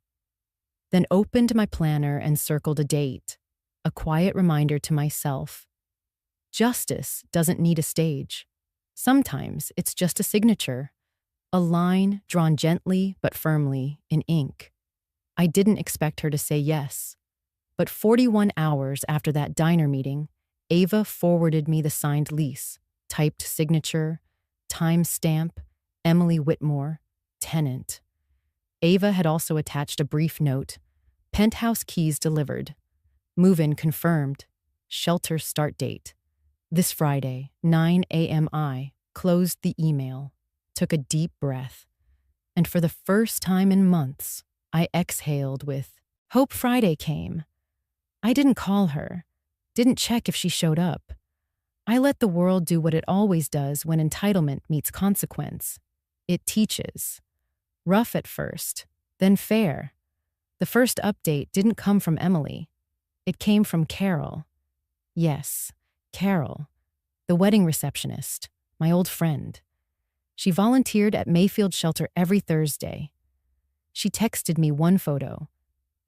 then opened my planner and circled a date, a quiet reminder to myself. Justice doesn't need a stage. Sometimes it's just a signature, a line drawn gently but firmly in ink. I didn't expect her to say yes, but 41 hours after that diner meeting, Ava forwarded me the signed lease, typed signature, time stamp, Emily Whitmore, tenant. Ava had also attached a brief note, penthouse keys delivered. Move-in confirmed. Shelter start date. This Friday, 9 a.m. I closed the email, took a deep breath, and for the first time in months, I exhaled with hope Friday came. I didn't call her, didn't check if she showed up. I let the world do what it always does when entitlement meets consequence. It teaches. Rough at first, then fair. The first update didn't come from Emily. It came from Carol. Yes, Carol, the wedding receptionist, my old friend. She volunteered at Mayfield Shelter every Thursday. She texted me one photo.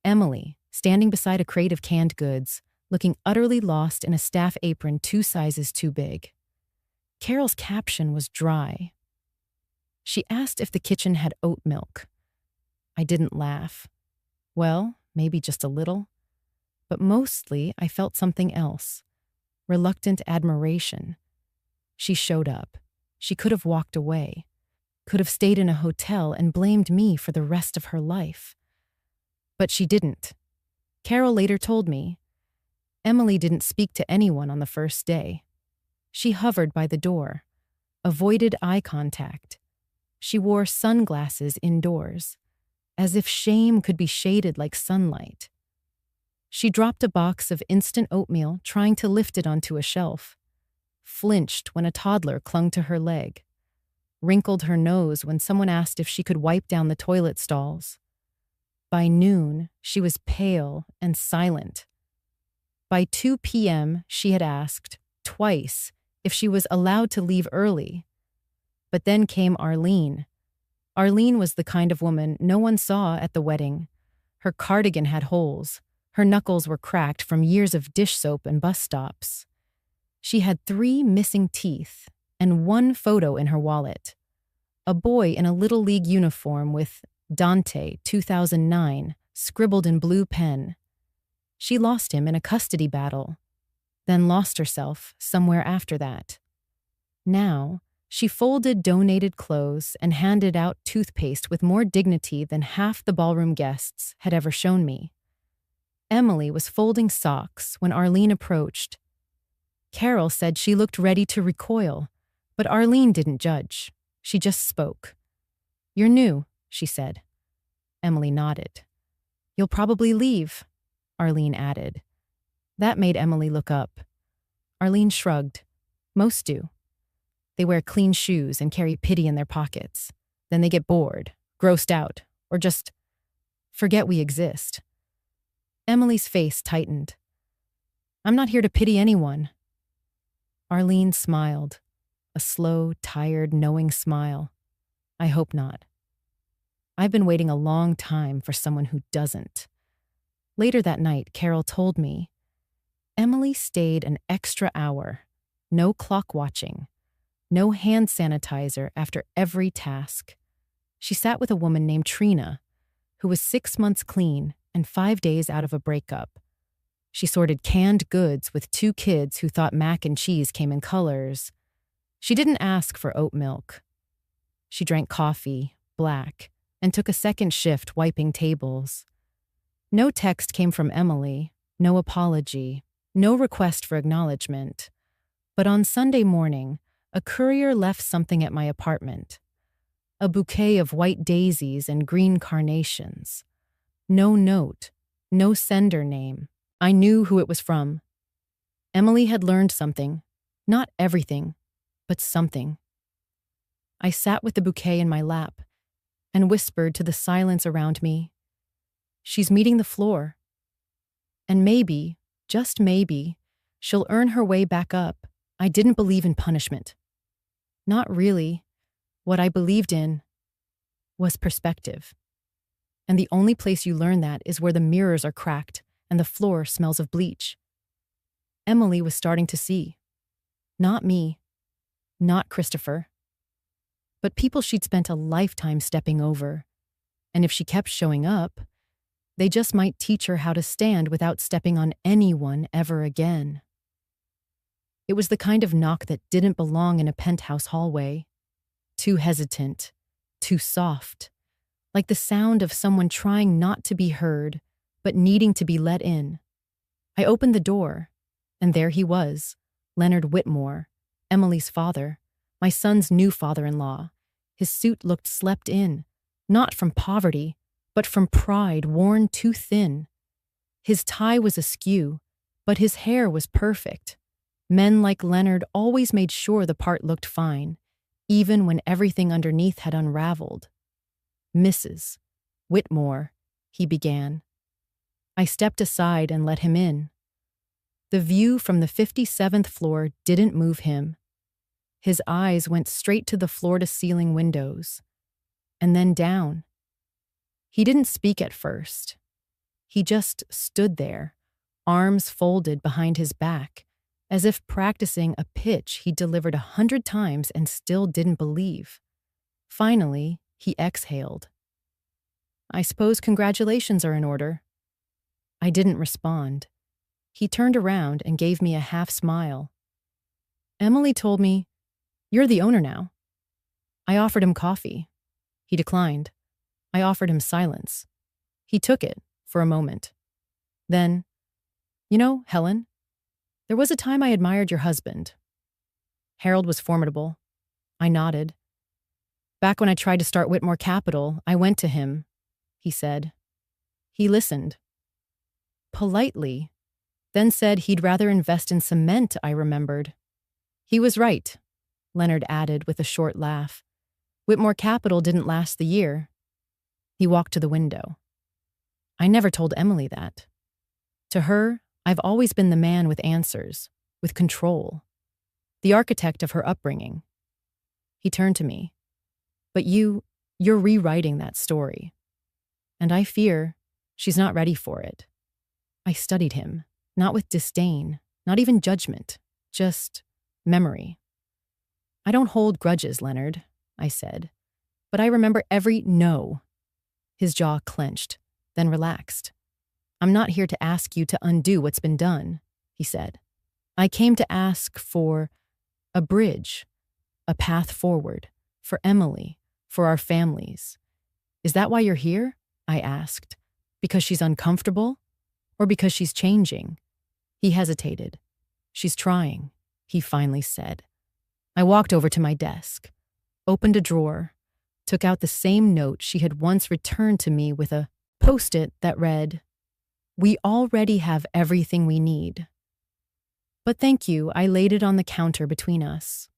Emily, standing beside a crate of canned goods, looking utterly lost in a staff apron 2 sizes too big. Carol's caption was dry. She asked if the kitchen had oat milk. I didn't laugh. Well, maybe just a little. But mostly I felt something else. Reluctant admiration. She showed up. She could have walked away. Could have stayed in a hotel and blamed me for the rest of her life. But she didn't. Carol later told me, Emily didn't speak to anyone on the first day. She hovered by the door, avoided eye contact. She wore sunglasses indoors, as if shame could be shaded like sunlight. She dropped a box of instant oatmeal, trying to lift it onto a shelf, flinched when a toddler clung to her leg, wrinkled her nose when someone asked if she could wipe down the toilet stalls. By noon, she was pale and silent. By 2 p.m., she had asked, twice, if she was allowed to leave early. But then came Arlene. Arlene was the kind of woman no one saw at the wedding. Her cardigan had holes. Her knuckles were cracked from years of dish soap and bus stops. She had 3 missing teeth and 1 photo in her wallet. A boy in a Little League uniform with Dante, 2009, scribbled in blue pen. She lost him in a custody battle, then lost herself somewhere after that. Now, she folded donated clothes and handed out toothpaste with more dignity than half the ballroom guests had ever shown me. Emily was folding socks when Arlene approached. Carol said she looked ready to recoil, but Arlene didn't judge. She just spoke. "You're new," she said. Emily nodded. "You'll probably leave," Arlene added. That made Emily look up. Arlene shrugged. Most do. They wear clean shoes and carry pity in their pockets. Then they get bored, grossed out, or just forget we exist. Emily's face tightened. "I'm not here to pity anyone." Arlene smiled, a slow, tired, knowing smile. "I hope not. I've been waiting a long time for someone who doesn't." Later that night, Carol told me, Emily stayed an extra hour, no clock watching, no hand sanitizer after every task. She sat with a woman named Trina, who was 6 months clean and 5 days out of a breakup. She sorted canned goods with 2 kids who thought mac and cheese came in colors. She didn't ask for oat milk. She drank coffee, black, and took a second shift wiping tables. No text came from Emily, no apology, no request for acknowledgement. But on Sunday morning, a courier left something at my apartment. A bouquet of white daisies and green carnations. No note, no sender name. I knew who it was from. Emily had learned something. Not everything, but something. I sat with the bouquet in my lap and whispered to the silence around me, "She's meeting the floor. And maybe, just maybe, she'll earn her way back up." I didn't believe in punishment. Not really. What I believed in was perspective. And the only place you learn that is where the mirrors are cracked and the floor smells of bleach. Emily was starting to see. Not me. Not Christopher. But people she'd spent a lifetime stepping over. And if she kept showing up, they just might teach her how to stand without stepping on anyone ever again. It was the kind of knock that didn't belong in a penthouse hallway. Too hesitant, too soft, like the sound of someone trying not to be heard, but needing to be let in. I opened the door, and there he was, Leonard Whitmore, Emily's father, my son's new father-in-law. His suit looked slept in, not from poverty, but from pride worn too thin. His tie was askew, but his hair was perfect. Men like Leonard always made sure the part looked fine, even when everything underneath had unraveled. "Mrs. Whitmore," he began. I stepped aside and let him in. The view from the 57th floor didn't move him. His eyes went straight to the floor-to-ceiling windows, and then down. He didn't speak at first. He just stood there, arms folded behind his back, as if practicing a pitch he'd delivered 100 times and still didn't believe. Finally, he exhaled. "I suppose congratulations are in order." I didn't respond. He turned around and gave me a half smile. "Emily told me, you're the owner now." I offered him coffee. He declined. I offered him silence. He took it for a moment. Then, "You know, Helen, there was a time I admired your husband. Harold was formidable." I nodded. "Back when I tried to start Whitmore Capital, I went to him," he said. He listened. Politely, then said he'd rather invest in cement, I remembered. "He was right," Leonard added with a short laugh. "Whitmore Capital didn't last the year." He walked to the window. "I never told Emily that. To her, I've always been the man with answers, with control, the architect of her upbringing." He turned to me. "But you're rewriting that story. And I fear she's not ready for it." I studied him, not with disdain, not even judgment, just memory. "I don't hold grudges, Leonard," I said, "but I remember every no." His jaw clenched, then relaxed. "I'm not here to ask you to undo what's been done," he said. "I came to ask for a bridge, a path forward, for Emily, for our families." "Is that why you're here?" I asked. "Because she's uncomfortable? Or because she's changing?" He hesitated. "She's trying," he finally said. I walked over to my desk, opened a drawer, took out the same note she had once returned to me with a post-it that read, "We already have everything we need." "But thank you," I laid it on the counter between us.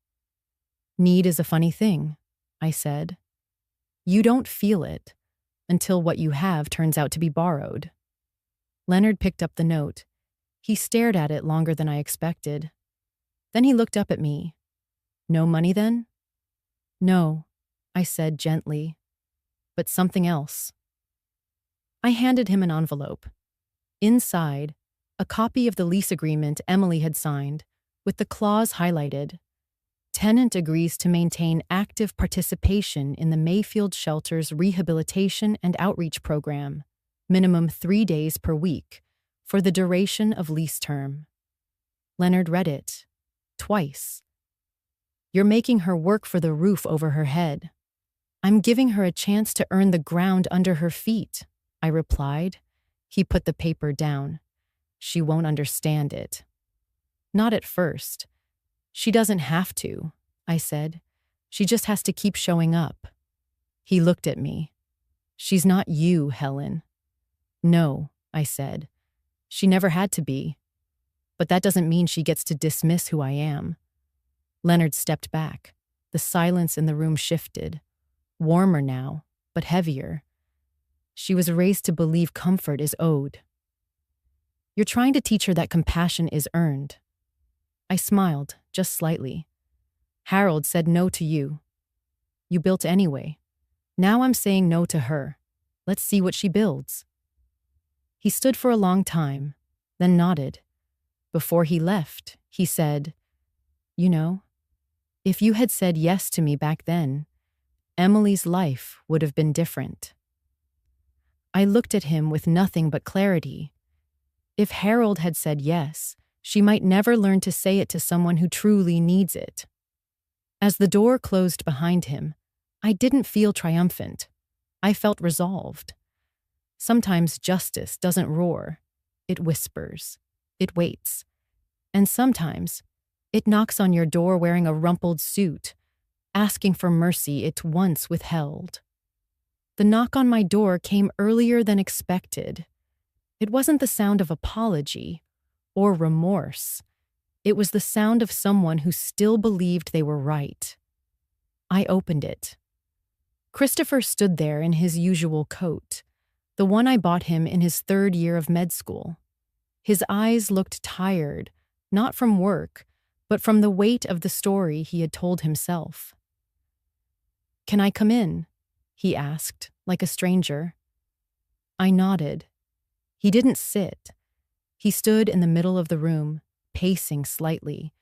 "Need is a funny thing," I said. "You don't feel it until what you have turns out to be borrowed." Leonard picked up the note. He stared at it longer than I expected. Then he looked up at me. "No money then?" "No," I said gently, "but something else." I handed him an envelope. Inside, a copy of the lease agreement Emily had signed, with the clause highlighted. Tenant agrees to maintain active participation in the Mayfield Shelter's rehabilitation and outreach program, minimum 3 days per week, for the duration of lease term. Leonard read it. Twice. "You're making her work for the roof over her head." "I'm giving her a chance to earn the ground under her feet," I replied. He put the paper down. "She won't understand it." "Not at first. She doesn't have to," I said. "She just has to keep showing up." He looked at me. "She's not you, Helen." "No," I said. "She never had to be. But that doesn't mean she gets to dismiss who I am." Leonard stepped back. The silence in the room shifted. Warmer now, but heavier. "She was raised to believe comfort is owed." "You're trying to teach her that compassion is earned." I smiled, just slightly. "Harold said no to you. You built anyway. Now I'm saying no to her. Let's see what she builds." He stood for a long time, then nodded. Before he left, he said, "You know, if you had said yes to me back then, Emily's life would have been different." I looked at him with nothing but clarity. If Harold had said yes, she might never learn to say it to someone who truly needs it. As the door closed behind him, I didn't feel triumphant. I felt resolved. Sometimes justice doesn't roar, it whispers. it waits. And sometimes, it knocks on your door wearing a rumpled suit, asking for mercy it once withheld. The knock on my door came earlier than expected. It wasn't the sound of apology or remorse. It was the sound of someone who still believed they were right. I opened it. Christopher stood there in his usual coat, the one I bought him in his 3rd year of med school. His eyes looked tired, not from work, but from the weight of the story he had told himself. "Can I come in?" he asked, like a stranger. I nodded. He didn't sit. He stood in the middle of the room, pacing slightly,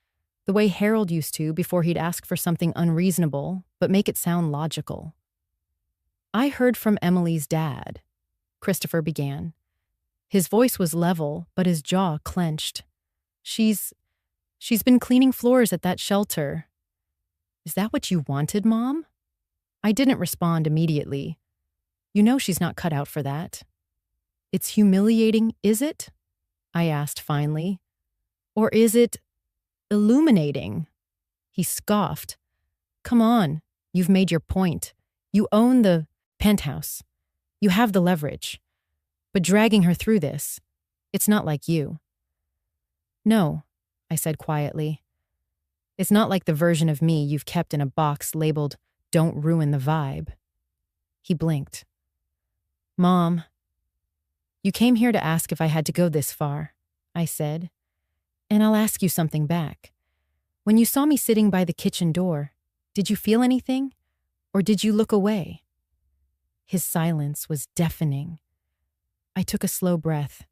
the way Harold used to before he'd ask for something unreasonable, but make it sound logical. "I heard from Emily's dad," Christopher began. His voice was level, but his jaw clenched. She's been cleaning floors at that shelter." "Is that what you wanted, Mom?" I didn't respond immediately. You know she's not cut out for that. "It's humiliating, is it?" I asked finally. "Or is it illuminating?" He scoffed. "Come on, you've made your point. You own the Penthouse. You have the leverage. But dragging her through this, it's not like you." "No," I said quietly. "It's not like the version of me you've kept in a box labeled, 'Don't ruin the vibe.'" He blinked. "Mom, you came here to ask if I had to go this far," I said. "And I'll ask you something back. When you saw me sitting by the kitchen door, did you feel anything? Or did you look away?" His silence was deafening. I took a slow breath.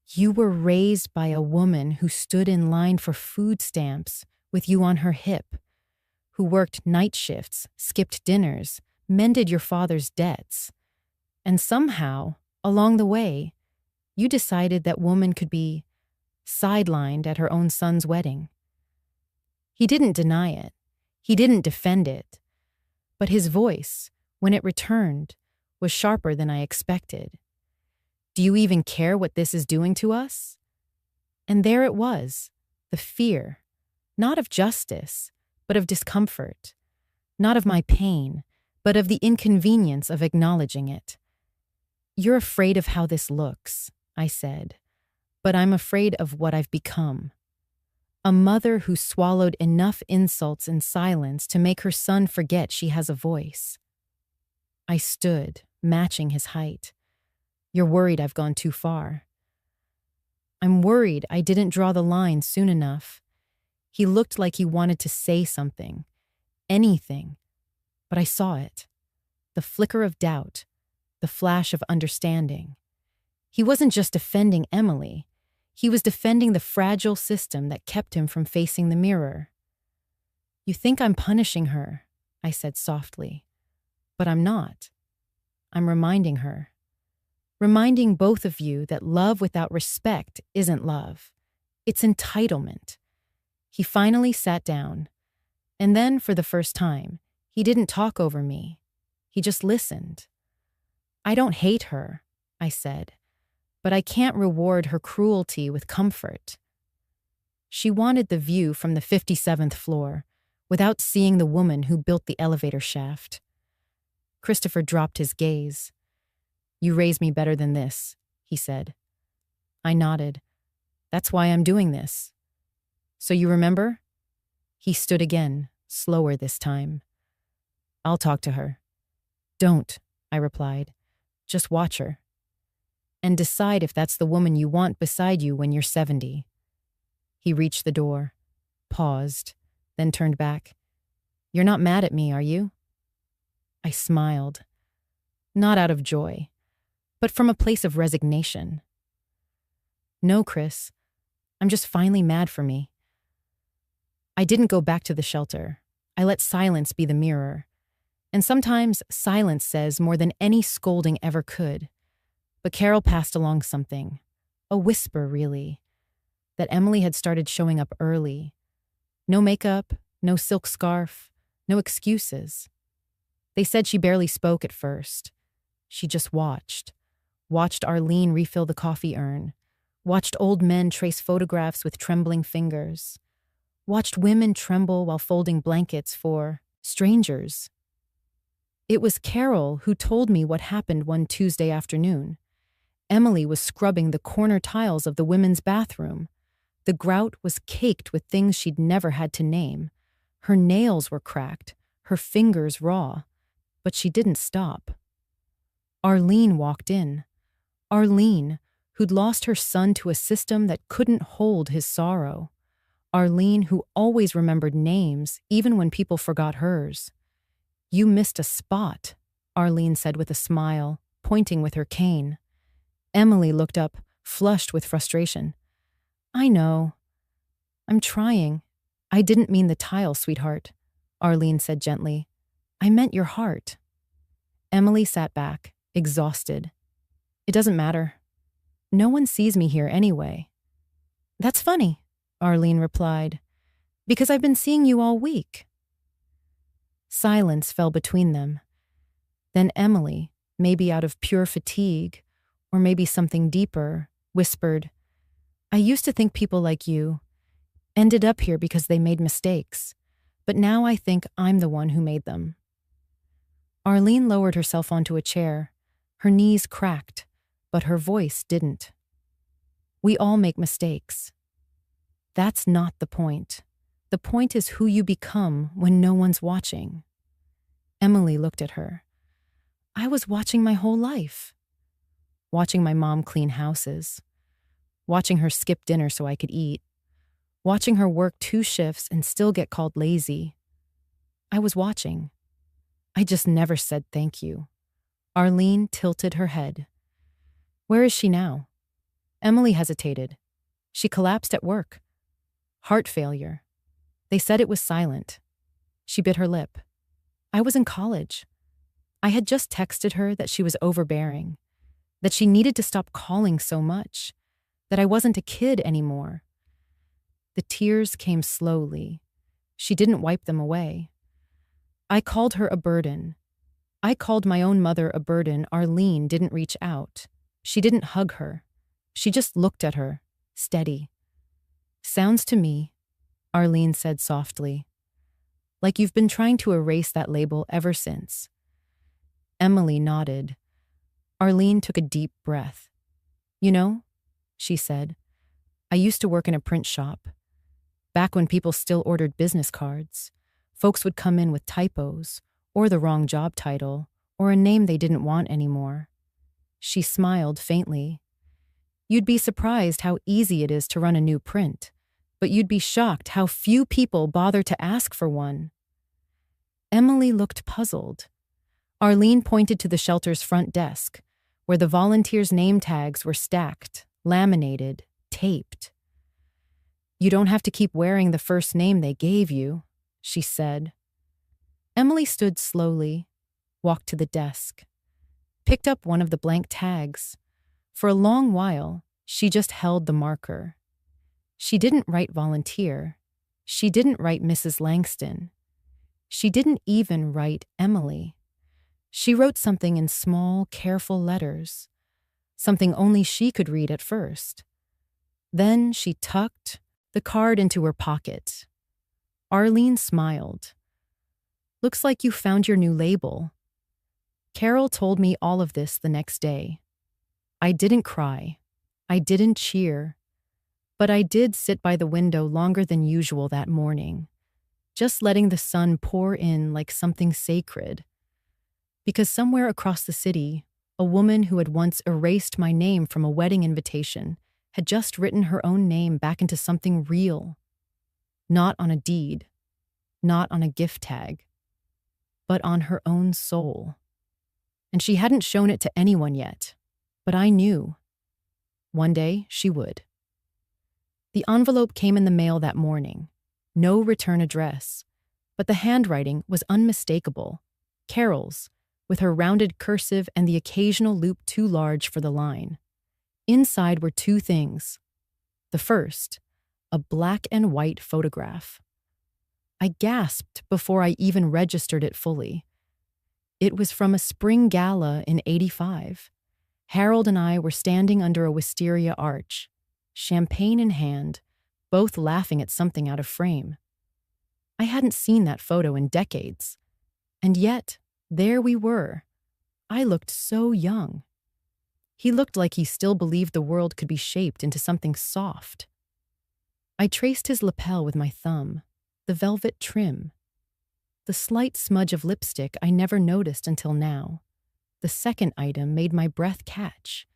"You were raised by a woman who stood in line for food stamps with you on her hip, who worked night shifts, skipped dinners, mended your father's debts. And somehow, along the way, you decided that woman could be sidelined at her own son's wedding." He didn't deny it. He didn't defend it. But his voice, when it returned, was sharper than I expected. "Do you even care what this is doing to us?" And there it was, the fear, not of justice, but of discomfort, not of my pain, but of the inconvenience of acknowledging it. "You're afraid of how this looks," I said, "but I'm afraid of what I've become. A mother who swallowed enough insults in silence to make her son forget she has a voice." I stood, matching his height. "You're worried I've gone too far." "I'm worried I didn't draw the line soon enough." He looked like he wanted to say something, anything, but I saw it. The flicker of doubt, the flash of understanding. He wasn't just defending Emily. He was defending the fragile system that kept him from facing the mirror. "You think I'm punishing her," I said softly. "But I'm not. I'm reminding her. Reminding both of you that love without respect isn't love. It's entitlement." He finally sat down. And then, for the first time, he didn't talk over me. He just listened. "I don't hate her," I said, "but I can't reward her cruelty with comfort." She wanted the view from the 57th floor, without seeing the woman who built the elevator shaft. Christopher dropped his gaze. "You raised me better than this," he said. I nodded. "That's why I'm doing this." "So you remember?" He stood again, slower this time. "I'll talk to her." "Don't," I replied. "Just watch her. And decide if that's the woman you want beside you when you're 70. He reached the door, paused, then turned back. "You're not mad at me, are you?" I smiled. Not out of joy, but from a place of resignation. "No, Chris. I'm just finally mad for me." I didn't go back to the shelter. I let silence be the mirror. And sometimes silence says more than any scolding ever could. But Carol passed along something, a whisper really, that Emily had started showing up early. No makeup, no silk scarf, no excuses. They said she barely spoke at first. She just watched Arlene refill the coffee urn, watched old men trace photographs with trembling fingers, watched women tremble while folding blankets for strangers. It was Carol who told me what happened one Tuesday afternoon. Emily was scrubbing the corner tiles of the women's bathroom. The grout was caked with things she'd never had to name. Her nails were cracked, her fingers raw, but she didn't stop. Arlene walked in. Arlene, who'd lost her son to a system that couldn't hold his sorrow. Arlene, who always remembered names, even when people forgot hers. "You missed a spot," Arlene said with a smile, pointing with her cane. Emily looked up, flushed with frustration. "I know. I'm trying. I didn't mean the tile, sweetheart," Arlene said gently. "I meant your heart." Emily sat back, exhausted. "It doesn't matter. No one sees me here anyway." "That's funny," Arlene replied, "because I've been seeing you all week." Silence fell between them. Then Emily, maybe out of pure fatigue, or maybe something deeper, whispered, "I used to think people like you ended up here because they made mistakes, but now I think I'm the one who made them." Arlene lowered herself onto a chair. Her knees cracked, but her voice didn't. "We all make mistakes. That's not the point. The point is who you become when no one's watching." Emily looked at her. "I was watching my whole life. Watching my mom clean houses. Watching her skip dinner so I could eat. Watching her work 2 shifts and still get called lazy. I was watching. I just never said thank you." Arlene tilted her head. "Where is she now?" Emily hesitated. "She collapsed at work. Heart failure. They said it was silent." She bit her lip. "I was in college. I had just texted her that she was overbearing, that she needed to stop calling so much, that I wasn't a kid anymore." The tears came slowly. She didn't wipe them away. "I called her a burden. I called my own mother a burden. Arlene didn't reach out. She didn't hug her. She just looked at her, steady." "Sounds to me," Arlene said softly, "like you've been trying to erase that label ever since." Emily nodded. Arlene took a deep breath. "You know," she said, "I used to work in a print shop. Back when people still ordered business cards, folks would come in with typos, or the wrong job title, or a name they didn't want anymore." She smiled faintly. "You'd be surprised how easy it is to run a new print, but you'd be shocked how few people bother to ask for one." Emily looked puzzled. Arlene pointed to the shelter's front desk, where the volunteers' name tags were stacked, laminated, taped. "You don't have to keep wearing the first name they gave you," she said. Emily stood slowly, walked to the desk, picked up one of the blank tags. For a long while, she just held the marker. She didn't write volunteer. She didn't write Mrs. Langston. She didn't even write Emily. She wrote something in small, careful letters, something only she could read at first. Then she tucked the card into her pocket. Arlene smiled. "Looks like you found your new label." Carol told me all of this the next day. I didn't cry. I didn't cheer. But I did sit by the window longer than usual that morning, just letting the sun pour in like something sacred. Because somewhere across the city, a woman who had once erased my name from a wedding invitation had just written her own name back into something real. Not on a deed, not on a gift tag, but on her own soul. And she hadn't shown it to anyone yet, but I knew. One day she would. The envelope came in the mail that morning. No return address, but the handwriting was unmistakable. Carol's, with her rounded cursive and the occasional loop too large for the line. Inside were 2 things. The first, a black and white photograph. I gasped before I even registered it fully. It was from a spring gala in '85. Harold and I were standing under a wisteria arch. champagne in hand, both laughing at something out of frame. I hadn't seen that photo in decades. And yet, there we were. I looked so young. He looked like he still believed the world could be shaped into something soft. I traced his lapel with my thumb, the velvet trim, the slight smudge of lipstick I never noticed until now. The second item made my breath catch.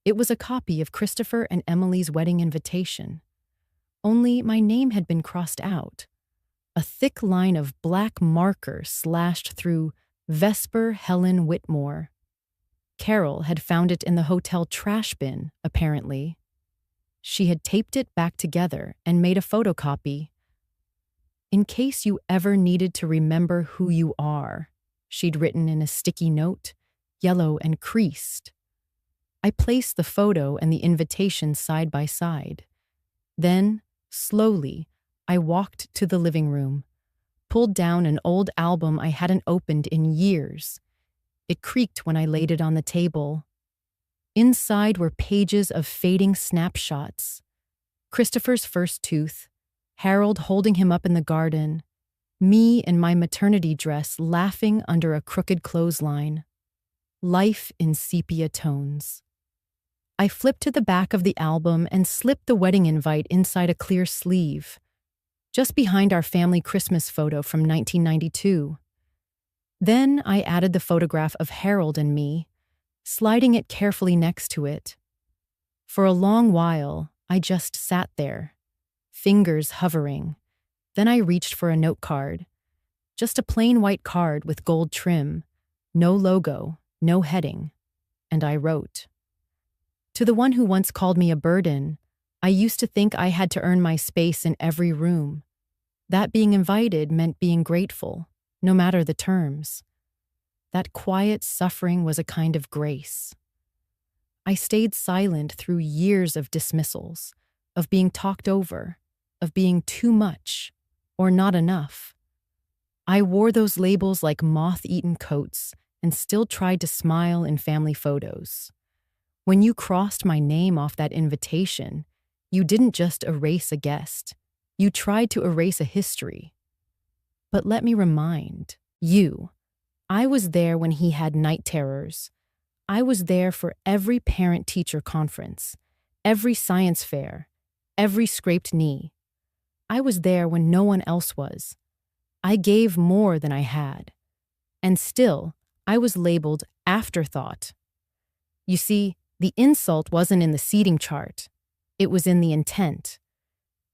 It was a copy of Christopher and Emily's wedding invitation. Only my name had been crossed out. A thick line of black marker slashed through Vesper Helen Whitmore. Carol had found it in the hotel trash bin, apparently. She had taped it back together and made a photocopy. "In case you ever needed to remember who you are," she'd written in a sticky note, yellow and creased. I placed the photo and the invitation side by side. Then, slowly, I walked to the living room, pulled down an old album I hadn't opened in years. It creaked when I laid it on the table. Inside were pages of fading snapshots. Christopher's first tooth, Harold holding him up in the garden, me in my maternity dress laughing under a crooked clothesline. Life in sepia tones. I flipped to the back of the album and slipped the wedding invite inside a clear sleeve, just behind our family Christmas photo from 1992. Then I added the photograph of Harold and me, sliding it carefully next to it. For a long while, I just sat there, fingers hovering. Then I reached for a note card. Just a plain white card with gold trim, no logo, no heading. And I wrote, "To the one who once called me a burden, I used to think I had to earn my space in every room. That being invited meant being grateful, no matter the terms. That quiet suffering was a kind of grace. I stayed silent through years of dismissals, of being talked over, of being too much, or not enough. I wore those labels like moth-eaten coats and still tried to smile in family photos. When you crossed my name off that invitation, you didn't just erase a guest. You tried to erase a history. But let me remind you, I was there when he had night terrors. I was there for every parent-teacher conference, every science fair, every scraped knee. I was there when no one else was. I gave more than I had. And still, I was labeled Afterthought. You see, the insult wasn't in the seating chart. It was in the intent.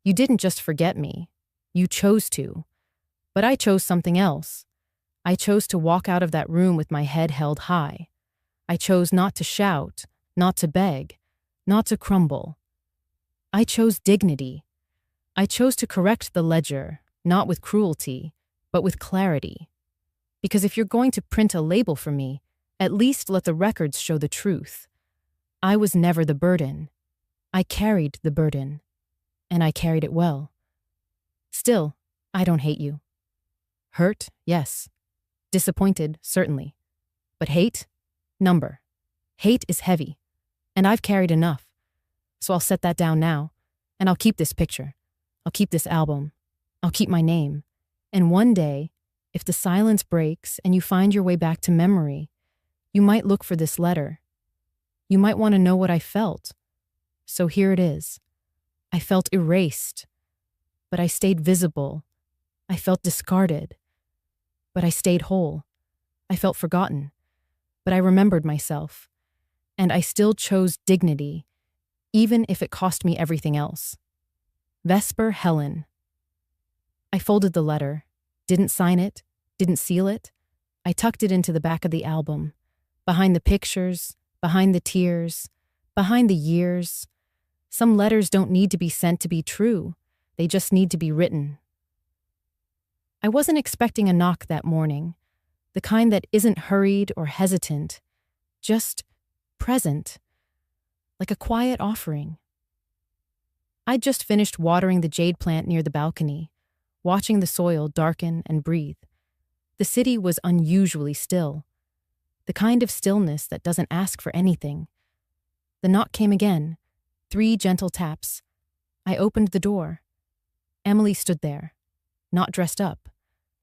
You didn't just forget me. You chose to. But I chose something else. I chose to walk out of that room with my head held high. I chose not to shout, not to beg, not to crumble. I chose dignity. I chose to correct the ledger, not with cruelty, but with clarity. Because if you're going to print a label for me, at least let the records show the truth. I was never the burden. I carried the burden. And I carried it well. Still, I don't hate you. Hurt, yes. Disappointed, certainly. But hate? Number. Hate is heavy. And I've carried enough. So I'll set that down now. And I'll keep this picture. I'll keep this album. I'll keep my name. And one day, if the silence breaks and you find your way back to memory, you might look for this letter. You might want to know what I felt. So here it is. I felt erased, but I stayed visible. I felt discarded, but I stayed whole. I felt forgotten, but I remembered myself. And I still chose dignity, even if it cost me everything else. Vesper Helen. I folded the letter, didn't sign it, didn't seal it. I tucked it into the back of the album, behind the pictures, behind the tears, behind the years. Some letters don't need to be sent to be true. They just need to be written. I wasn't expecting a knock that morning, the kind that isn't hurried or hesitant, just present, like a quiet offering. I'd just finished watering the jade plant near the balcony, watching the soil darken and breathe. The city was unusually still, the kind of stillness that doesn't ask for anything. The knock came again, 3 gentle taps. I opened the door. Emily stood there, not dressed up,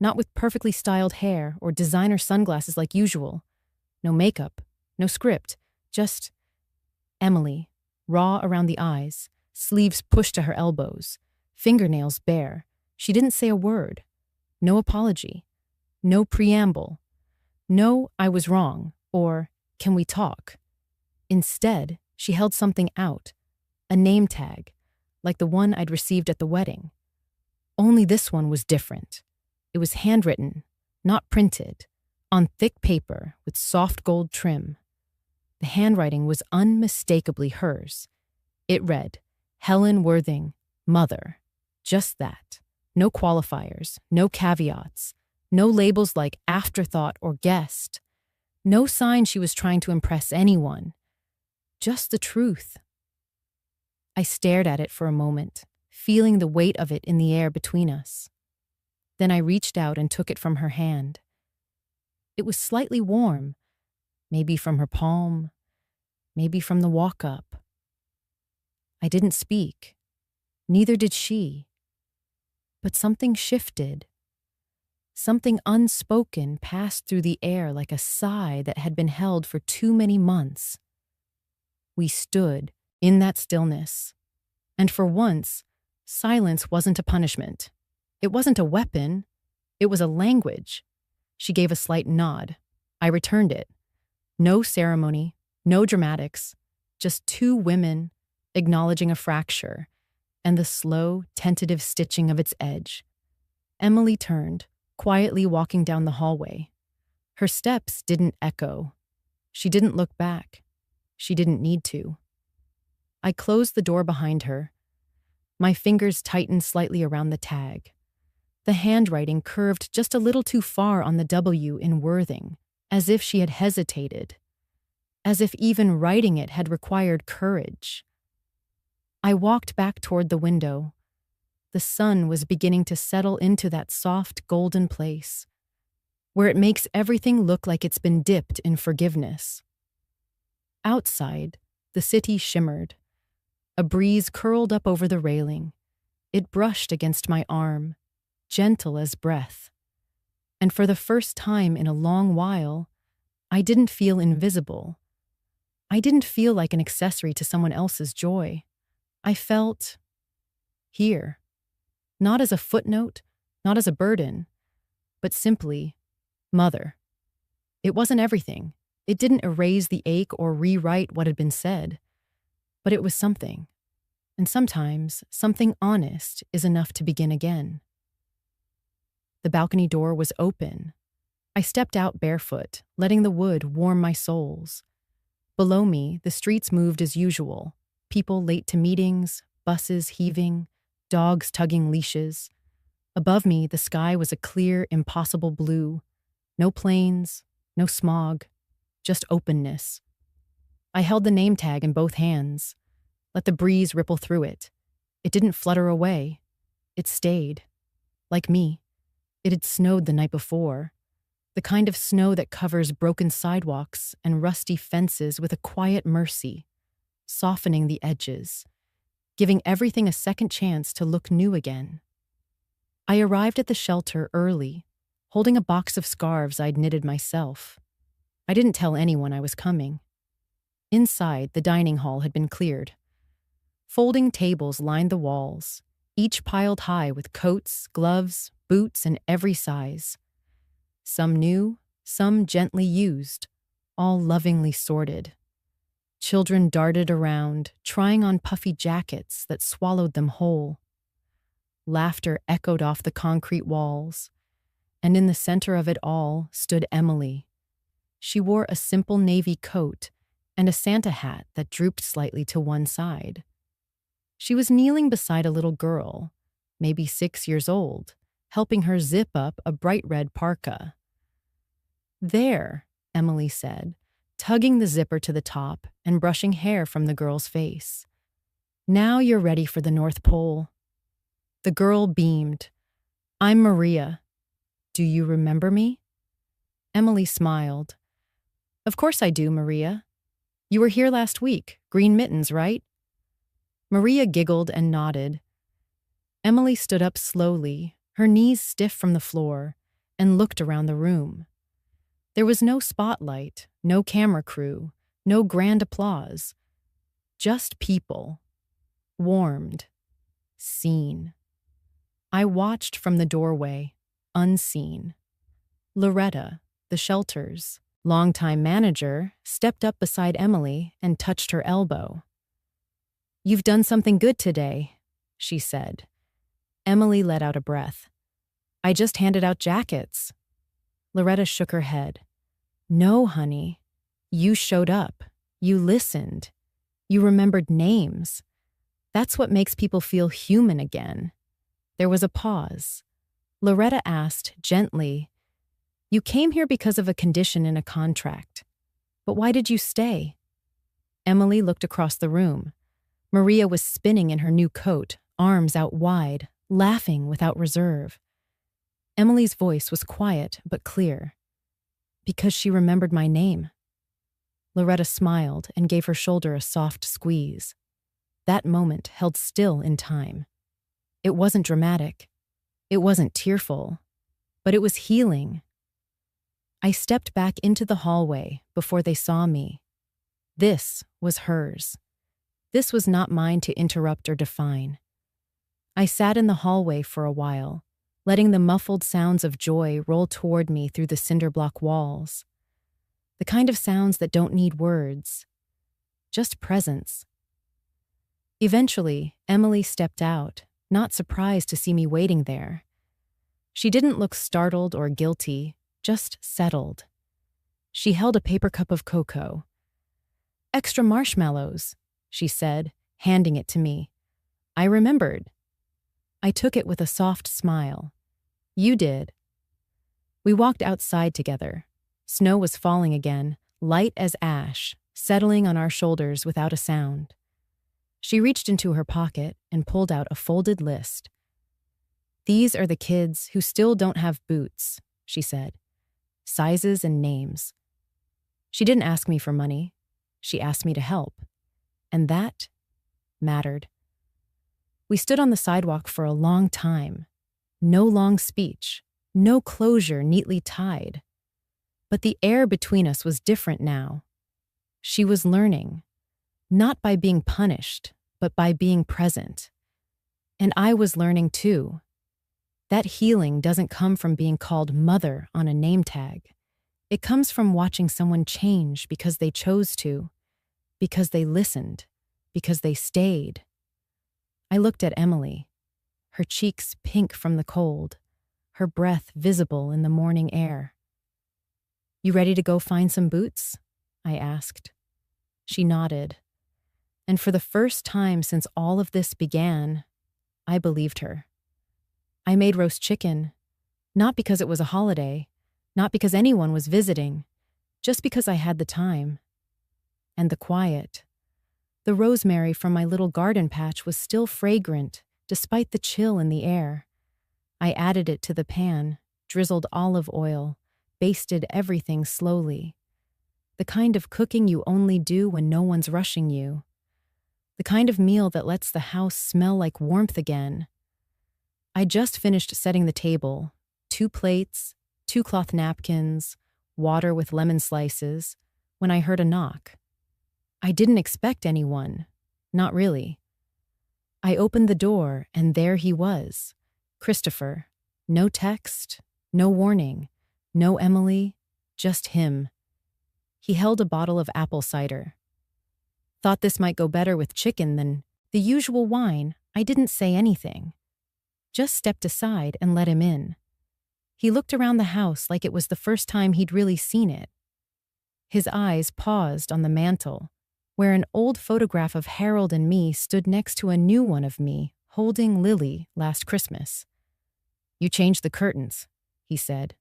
not with perfectly styled hair or designer sunglasses like usual. No makeup, no script, just Emily, raw around the eyes, sleeves pushed to her elbows, fingernails bare. She didn't say a word. No apology. No preamble. No, I was wrong, or can we talk? Instead, she held something out, a name tag, like the one I'd received at the wedding. Only this one was different. It was handwritten, not printed, on thick paper with soft gold trim. The handwriting was unmistakably hers. It read, Helen Worthing, Mother. Just that. No qualifiers, no caveats, no labels like afterthought or guest. No sign she was trying to impress anyone. Just the truth. I stared at it for a moment, feeling the weight of it in the air between us. Then I reached out and took it from her hand. It was slightly warm, maybe from her palm, maybe from the walk-up. I didn't speak. Neither did she. But something shifted. Something unspoken passed through the air like a sigh that had been held for too many months. We stood in that stillness. And for once, silence wasn't a punishment. It wasn't a weapon. It was a language. She gave a slight nod. I returned it. No ceremony, no dramatics, just 2 women acknowledging a fracture and the slow, tentative stitching of its edge. Emily turned, quietly walking down the hallway. Her steps didn't echo. She didn't look back. She didn't need to. I closed the door behind her. My fingers tightened slightly around the tag. The handwriting curved just a little too far on the W in Worthing, as if she had hesitated. As if even writing it had required courage. I walked back toward the window. The sun was beginning to settle into that soft, golden place, where it makes everything look like it's been dipped in forgiveness. Outside, the city shimmered. A breeze curled up over the railing. It brushed against my arm, gentle as breath. And for the first time in a long while, I didn't feel invisible. I didn't feel like an accessory to someone else's joy. I felt here. Not as a footnote, not as a burden, but simply mother. It wasn't everything. It didn't erase the ache or rewrite what had been said, but it was something. And sometimes something honest is enough to begin again. The balcony door was open. I stepped out barefoot, letting the wood warm my soles. Below me, the streets moved as usual. People late to meetings, buses heaving, dogs tugging leashes. Above me, the sky was a clear, impossible blue. No planes, no smog, just openness. I held the name tag in both hands. Let the breeze ripple through it. It didn't flutter away. It stayed. Like me. It had snowed the night before. The kind of snow that covers broken sidewalks and rusty fences with a quiet mercy, softening the edges, giving everything a second chance to look new again. I arrived at the shelter early, holding a box of scarves I'd knitted myself. I didn't tell anyone I was coming. Inside, the dining hall had been cleared. Folding tables lined the walls, each piled high with coats, gloves, boots, and every size. Some new, some gently used, all lovingly sorted. Children darted around, trying on puffy jackets that swallowed them whole. Laughter echoed off the concrete walls, and in the center of it all stood Emily. She wore a simple navy coat and a Santa hat that drooped slightly to one side. She was kneeling beside a little girl, maybe 6 years old, helping her zip up a bright red parka. "There," Emily said, tugging the zipper to the top and brushing hair from the girl's face. "Now you're ready for the North Pole." The girl beamed. "I'm Maria. Do you remember me?" Emily smiled. "Of course I do, Maria. You were here last week, green mittens, right?" Maria giggled and nodded. Emily stood up slowly, her knees stiff from the floor, and looked around the room. There was no spotlight, no camera crew, no grand applause. Just people. Warmed. Seen. I watched from the doorway, unseen. Loretta, the shelter's longtime manager, stepped up beside Emily and touched her elbow. "You've done something good today," she said. Emily let out a breath. "I just handed out jackets." Loretta shook her head. "No, honey. You showed up. You listened. You remembered names. That's what makes people feel human again." There was a pause. Loretta asked, gently, "You came here because of a condition in a contract. But why did you stay?" Emily looked across the room. Maria was spinning in her new coat, arms out wide, laughing without reserve. Emily's voice was quiet but clear. "Because she remembered my name." Loretta smiled and gave her shoulder a soft squeeze. That moment held still in time. It wasn't dramatic. It wasn't tearful. But it was healing. I stepped back into the hallway before they saw me. This was hers. This was not mine to interrupt or define. I sat in the hallway for a while, letting the muffled sounds of joy roll toward me through the cinder block walls. The kind of sounds that don't need words, just presence. Eventually, Emily stepped out, not surprised to see me waiting there. She didn't look startled or guilty, just settled. She held a paper cup of cocoa. "Extra marshmallows," she said, handing it to me. I remembered. I took it with a soft smile. "You did." We walked outside together. Snow was falling again, light as ash, settling on our shoulders without a sound. She reached into her pocket and pulled out a folded list. "These are the kids who still don't have boots," she said. "Sizes and names." She didn't ask me for money. She asked me to help. And that mattered. We stood on the sidewalk for a long time. No long speech, no closure neatly tied. But the air between us was different now. She was learning. Not by being punished, but by being present. And I was learning too. That healing doesn't come from being called mother on a name tag. It comes from watching someone change because they chose to, because they listened, because they stayed. I looked at Emily, her cheeks pink from the cold, her breath visible in the morning air. "You ready to go find some boots?" I asked. She nodded. And for the first time since all of this began, I believed her. I made roast chicken, not because it was a holiday, not because anyone was visiting, just because I had the time. And the quiet. The rosemary from my little garden patch was still fragrant, despite the chill in the air. I added it to the pan, drizzled olive oil, basted everything slowly. The kind of cooking you only do when no one's rushing you. The kind of meal that lets the house smell like warmth again. I just finished setting the table, 2 plates, 2 cloth napkins, water with lemon slices, when I heard a knock. I didn't expect anyone, not really. I opened the door and there he was, Christopher. No text, no warning, no Emily, just him. He held a bottle of apple cider. Thought this might go better with chicken than the usual wine. I didn't say anything. Just stepped aside and let him in. He looked around the house like it was the first time he'd really seen it. His eyes paused on the mantel, where an old photograph of Harold and me stood next to a new one of me holding Lily last Christmas. "You changed the curtains," he said.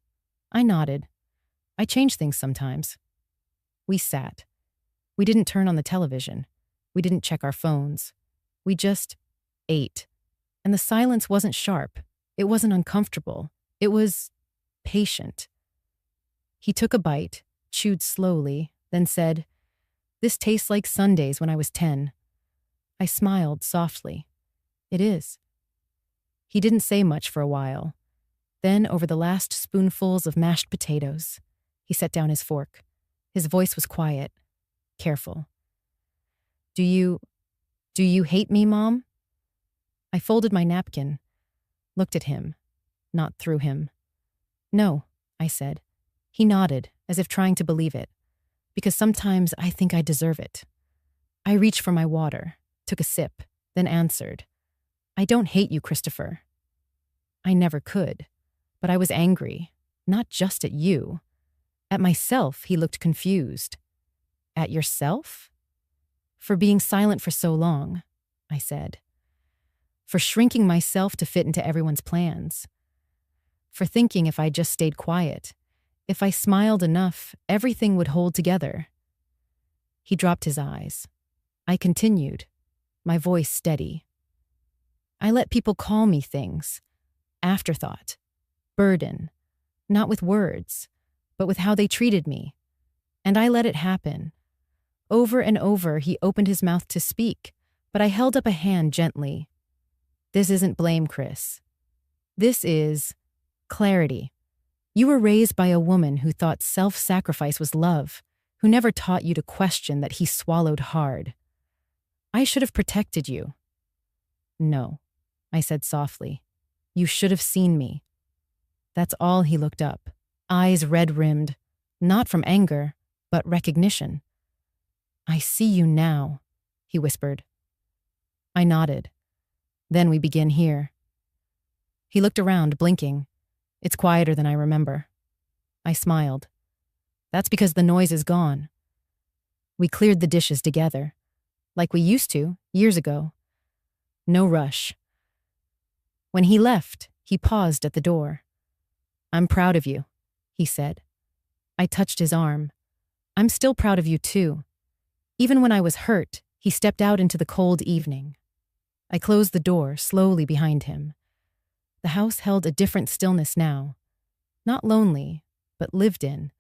I nodded. I change things sometimes. We sat. We didn't turn on the television. We didn't check our phones. We just ate. And the silence wasn't sharp. It wasn't uncomfortable. It was patient. He took a bite, chewed slowly, then said, "This tastes like Sundays when I was 10. I smiled softly. It is. He didn't say much for a while. Then, over the last spoonfuls of mashed potatoes, he set down his fork. His voice was quiet, careful. Do you hate me, Mom? I folded my napkin, looked at him, not through him. No, I said. He nodded, as if trying to believe it, because sometimes I think I deserve it. I reached for my water, took a sip, then answered. I don't hate you, Christopher. I never could, but I was angry, not just at you. At myself, he looked confused. At yourself? For being silent for so long, I said. For shrinking myself to fit into everyone's plans. For thinking if I just stayed quiet, if I smiled enough, everything would hold together. He dropped his eyes. I continued, my voice steady. I let people call me things. Afterthought. Burden. Not with words, but with how they treated me. And I let it happen. Over and over, he opened his mouth to speak, but I held up a hand gently. This isn't blame, Chris. This is clarity. You were raised by a woman who thought self-sacrifice was love, who never taught you to question that he swallowed hard. I should have protected you. No, I said softly. You should have seen me. That's all. He looked up, eyes red-rimmed, not from anger, but recognition. I see you now, he whispered. I nodded. Then we begin here. He looked around, blinking. It's quieter than I remember. I smiled. That's because the noise is gone. We cleared the dishes together, like we used to, years ago. No rush. When he left, he paused at the door. I'm proud of you, he said. I touched his arm. I'm still proud of you too. Even when I was hurt, he stepped out into the cold evening. I closed the door slowly behind him. The house held a different stillness now. Not lonely, but lived in.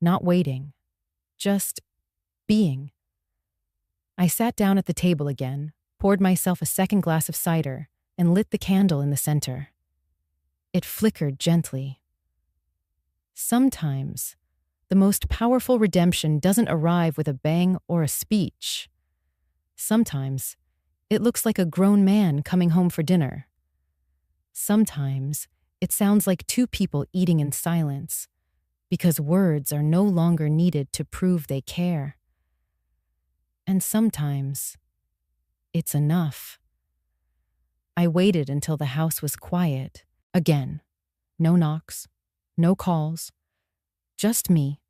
Not waiting. Just being. I sat down at the table again, poured myself a second glass of cider, and lit the candle in the center. It flickered gently. Sometimes, the most powerful redemption doesn't arrive with a bang or a speech. Sometimes, it looks like a grown man coming home for dinner. Sometimes, it sounds like two people eating in silence, because words are no longer needed to prove they care. And sometimes, it's enough. I waited until the house was quiet. Again, no knocks, no calls, just me,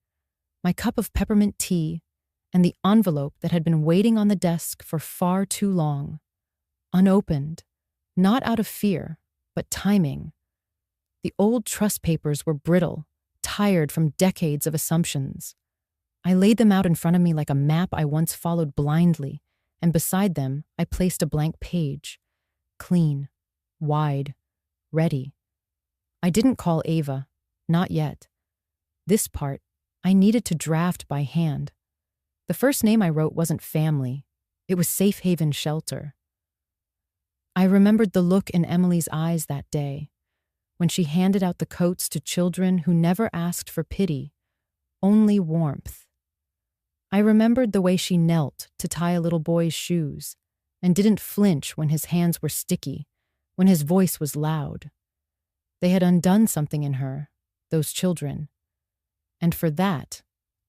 my cup of peppermint tea, and the envelope that had been waiting on the desk for far too long. Unopened, not out of fear, but timing. The old trust papers were brittle, tired from decades of assumptions. I laid them out in front of me like a map I once followed blindly, and beside them I placed a blank page. Clean, wide, ready. I didn't call Ava, not yet. This part, I needed to draft by hand. The first name I wrote wasn't family. It was Safe Haven Shelter. I remembered the look in Emily's eyes that day, when she handed out the coats to children who never asked for pity, only warmth. I remembered the way she knelt to tie a little boy's shoes, and didn't flinch when his hands were sticky, when his voice was loud. They had undone something in her, those children. And for that,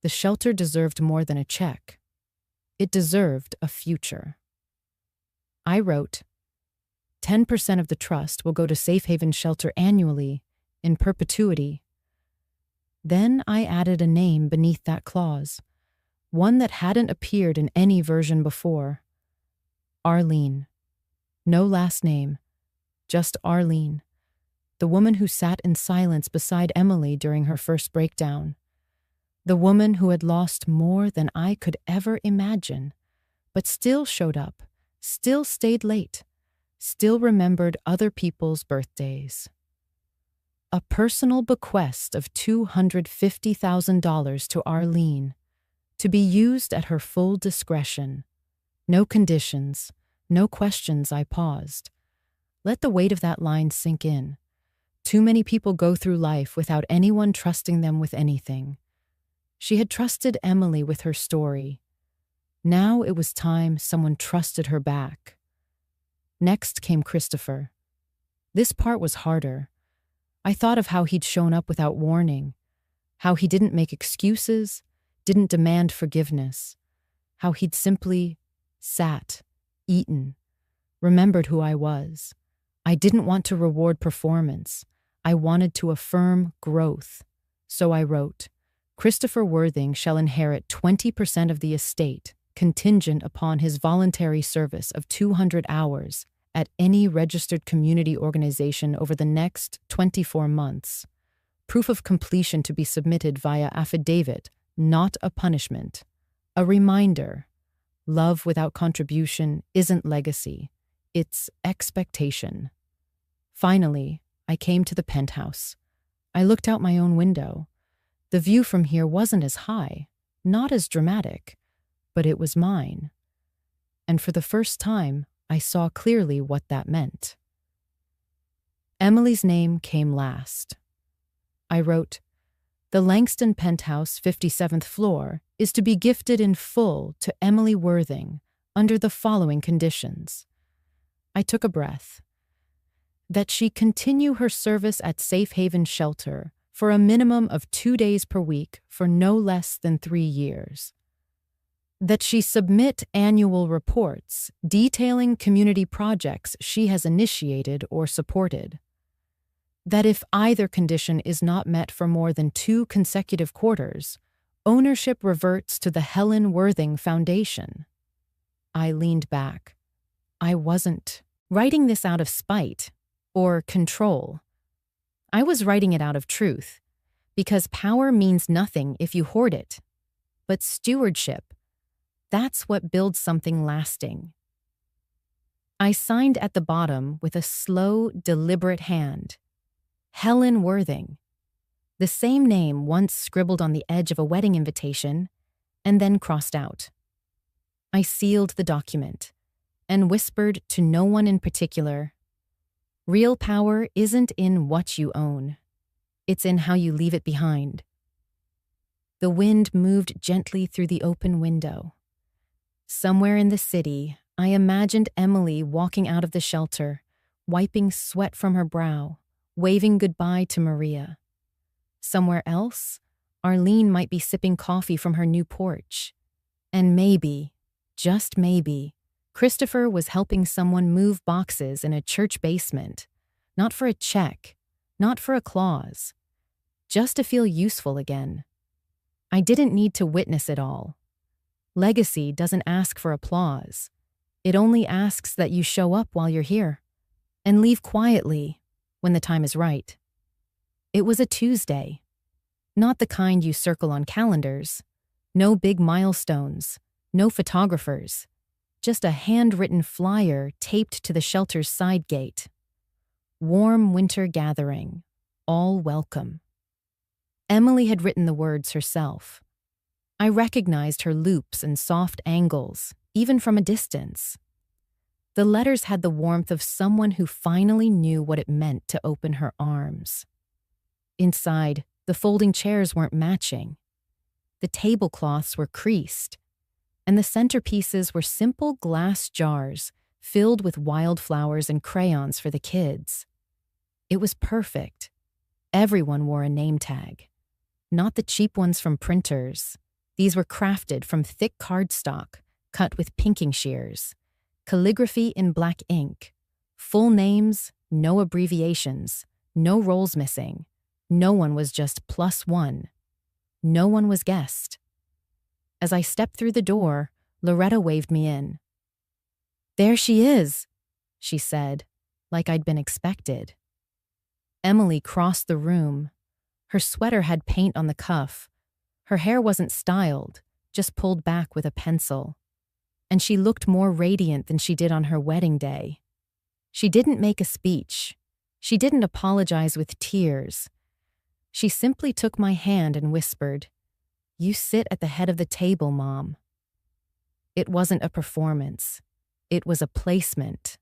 the shelter deserved more than a check. It deserved a future. I wrote, 10% of the trust will go to Safe Haven Shelter annually, in perpetuity. Then I added a name beneath that clause, one that hadn't appeared in any version before. Arlene. No last name, just Arlene, the woman who sat in silence beside Emily during her first breakdown. The woman who had lost more than I could ever imagine, but still showed up, still stayed late, still remembered other people's birthdays. A personal bequest of $250,000 to Arlene, to be used at her full discretion, No conditions, no questions. I paused. Let the weight of that line sink in. Too many people go through life without anyone trusting them with anything. She had trusted Emily with her story. Now it was time someone trusted her back. Next came Christopher. This part was harder. I thought of how he'd shown up without warning, how he didn't make excuses, didn't demand forgiveness, how he'd simply sat, eaten, remembered who I was. I didn't want to reward performance. I wanted to affirm growth. So I wrote, Christopher Worthing shall inherit 20% of the estate, contingent upon his voluntary service of 200 hours at any registered community organization over the next 24 months. Proof of completion to be submitted via affidavit, not a punishment. A reminder. Love without contribution isn't legacy. It's expectation. Finally, I came to the penthouse. I looked out my own window. The view from here wasn't as high, not as dramatic, but it was mine. And for the first time, I saw clearly what that meant. Emily's name came last. I wrote, the Langston Penthouse, 57th floor, is to be gifted in full to Emily Worthing under the following conditions. I took a breath. That she continue her service at Safe Haven Shelter for a minimum of 2 days per week for no less than 3 years. That she submit annual reports detailing community projects she has initiated or supported. That if either condition is not met for more than 2 consecutive quarters, ownership reverts to the Helen Worthing Foundation. I leaned back. I wasn't writing this out of spite or control. I was writing it out of truth, because power means nothing if you hoard it. But stewardship, that's what builds something lasting. I signed at the bottom with a slow, deliberate hand. Helen Worthing, the same name once scribbled on the edge of a wedding invitation and then crossed out. I sealed the document and whispered to no one in particular, real power isn't in what you own. It's in how you leave it behind. The wind moved gently through the open window. Somewhere in the city, I imagined Emily walking out of the shelter, wiping sweat from her brow, waving goodbye to Maria. Somewhere else, Arlene might be sipping coffee from her new porch. And maybe, just maybe, Christopher was helping someone move boxes in a church basement, not for a check, not for a clause, just to feel useful again. I didn't need to witness it all. Legacy doesn't ask for applause. It only asks that you show up while you're here and leave quietly when the time is right. It was a Tuesday, not the kind you circle on calendars. No big milestones, no photographers, just a handwritten flyer taped to the shelter's side gate. Warm winter gathering, all welcome. Emily had written the words herself. I recognized her loops and soft angles, even from a distance. The letters had the warmth of someone who finally knew what it meant to open her arms. Inside, the folding chairs weren't matching. The tablecloths were creased, and the centerpieces were simple glass jars filled with wildflowers and crayons for the kids. It was perfect. Everyone wore a name tag. Not the cheap ones from printers. These were crafted from thick cardstock, cut with pinking shears. Calligraphy in black ink. Full names, no abbreviations, no rolls missing. No one was just +1. No one was guessed. As I stepped through the door, Loretta waved me in. There she is, she said, like I'd been expected. Emily crossed the room. Her sweater had paint on the cuff. Her hair wasn't styled, just pulled back with a pencil. And she looked more radiant than she did on her wedding day. She didn't make a speech. She didn't apologize with tears. She simply took my hand and whispered, "You sit at the head of the table, Mom." It wasn't a performance. It was a placement.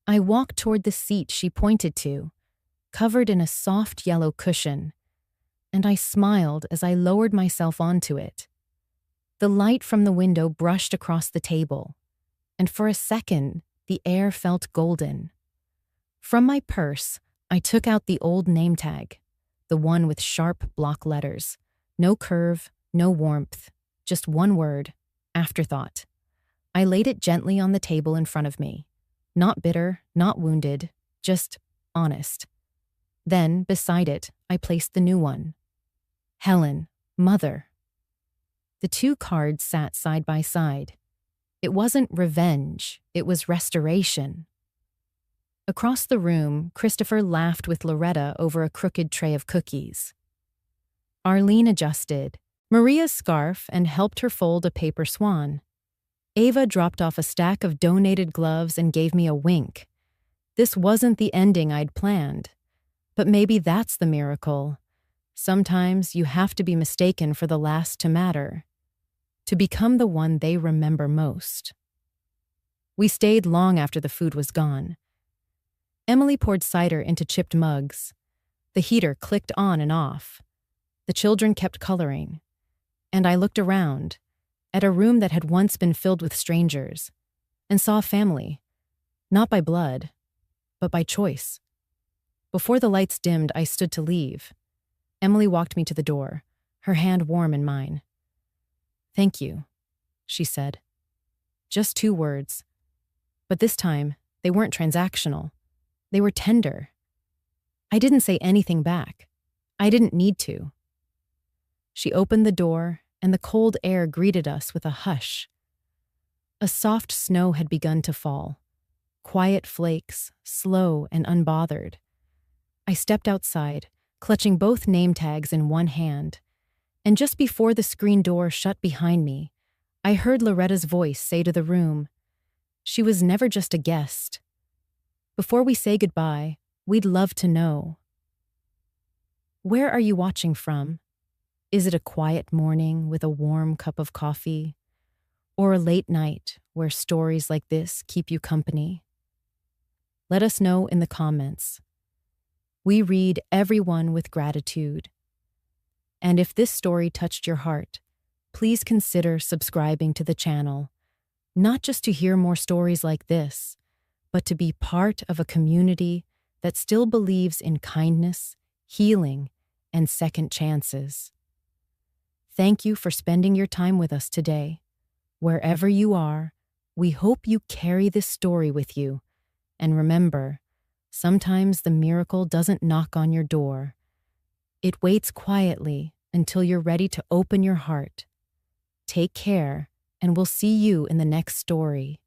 I walked toward the seat she pointed to, covered in a soft yellow cushion, and I smiled as I lowered myself onto it. The light from the window brushed across the table, and for a second, the air felt golden. From my purse, I took out the old name tag, the one with sharp block letters. No curve, no warmth, just one word, afterthought. I laid it gently on the table in front of me. Not bitter, not wounded, just honest. Then, beside it, I placed the new one. Helen, Mother. The two cards sat side by side. It wasn't revenge, it was restoration. Across the room, Christopher laughed with Loretta over a crooked tray of cookies. Arlene adjusted Maria's scarf and helped her fold a paper swan. Ava dropped off a stack of donated gloves and gave me a wink. This wasn't the ending I'd planned. But maybe that's the miracle. Sometimes you have to be mistaken for the last to matter, to become the one they remember most. We stayed long after the food was gone. Emily poured cider into chipped mugs. The heater clicked on and off. The children kept coloring. And I looked around, at a room that had once been filled with strangers, and saw a family, not by blood, but by choice. Before the lights dimmed, I stood to leave. Emily walked me to the door, her hand warm in mine. "Thank you," she said. Just 2 words. But this time, they weren't transactional. They were tender. I didn't say anything back. I didn't need to. She opened the door, and the cold air greeted us with a hush. A soft snow had begun to fall. Quiet flakes, slow and unbothered. I stepped outside, clutching both name tags in one hand, and just before the screen door shut behind me, I heard Loretta's voice say to the room, she was never just a guest. Before we say goodbye, we'd love to know. Where are you watching from? Is it a quiet morning with a warm cup of coffee? Or a late night where stories like this keep you company? Let us know in the comments. We read everyone with gratitude. And if this story touched your heart, please consider subscribing to the channel, not just to hear more stories like this, but to be part of a community that still believes in kindness, healing, and second chances. Thank you for spending your time with us today. Wherever you are, we hope you carry this story with you. And remember, sometimes the miracle doesn't knock on your door. It waits quietly until you're ready to open your heart. Take care, and we'll see you in the next story.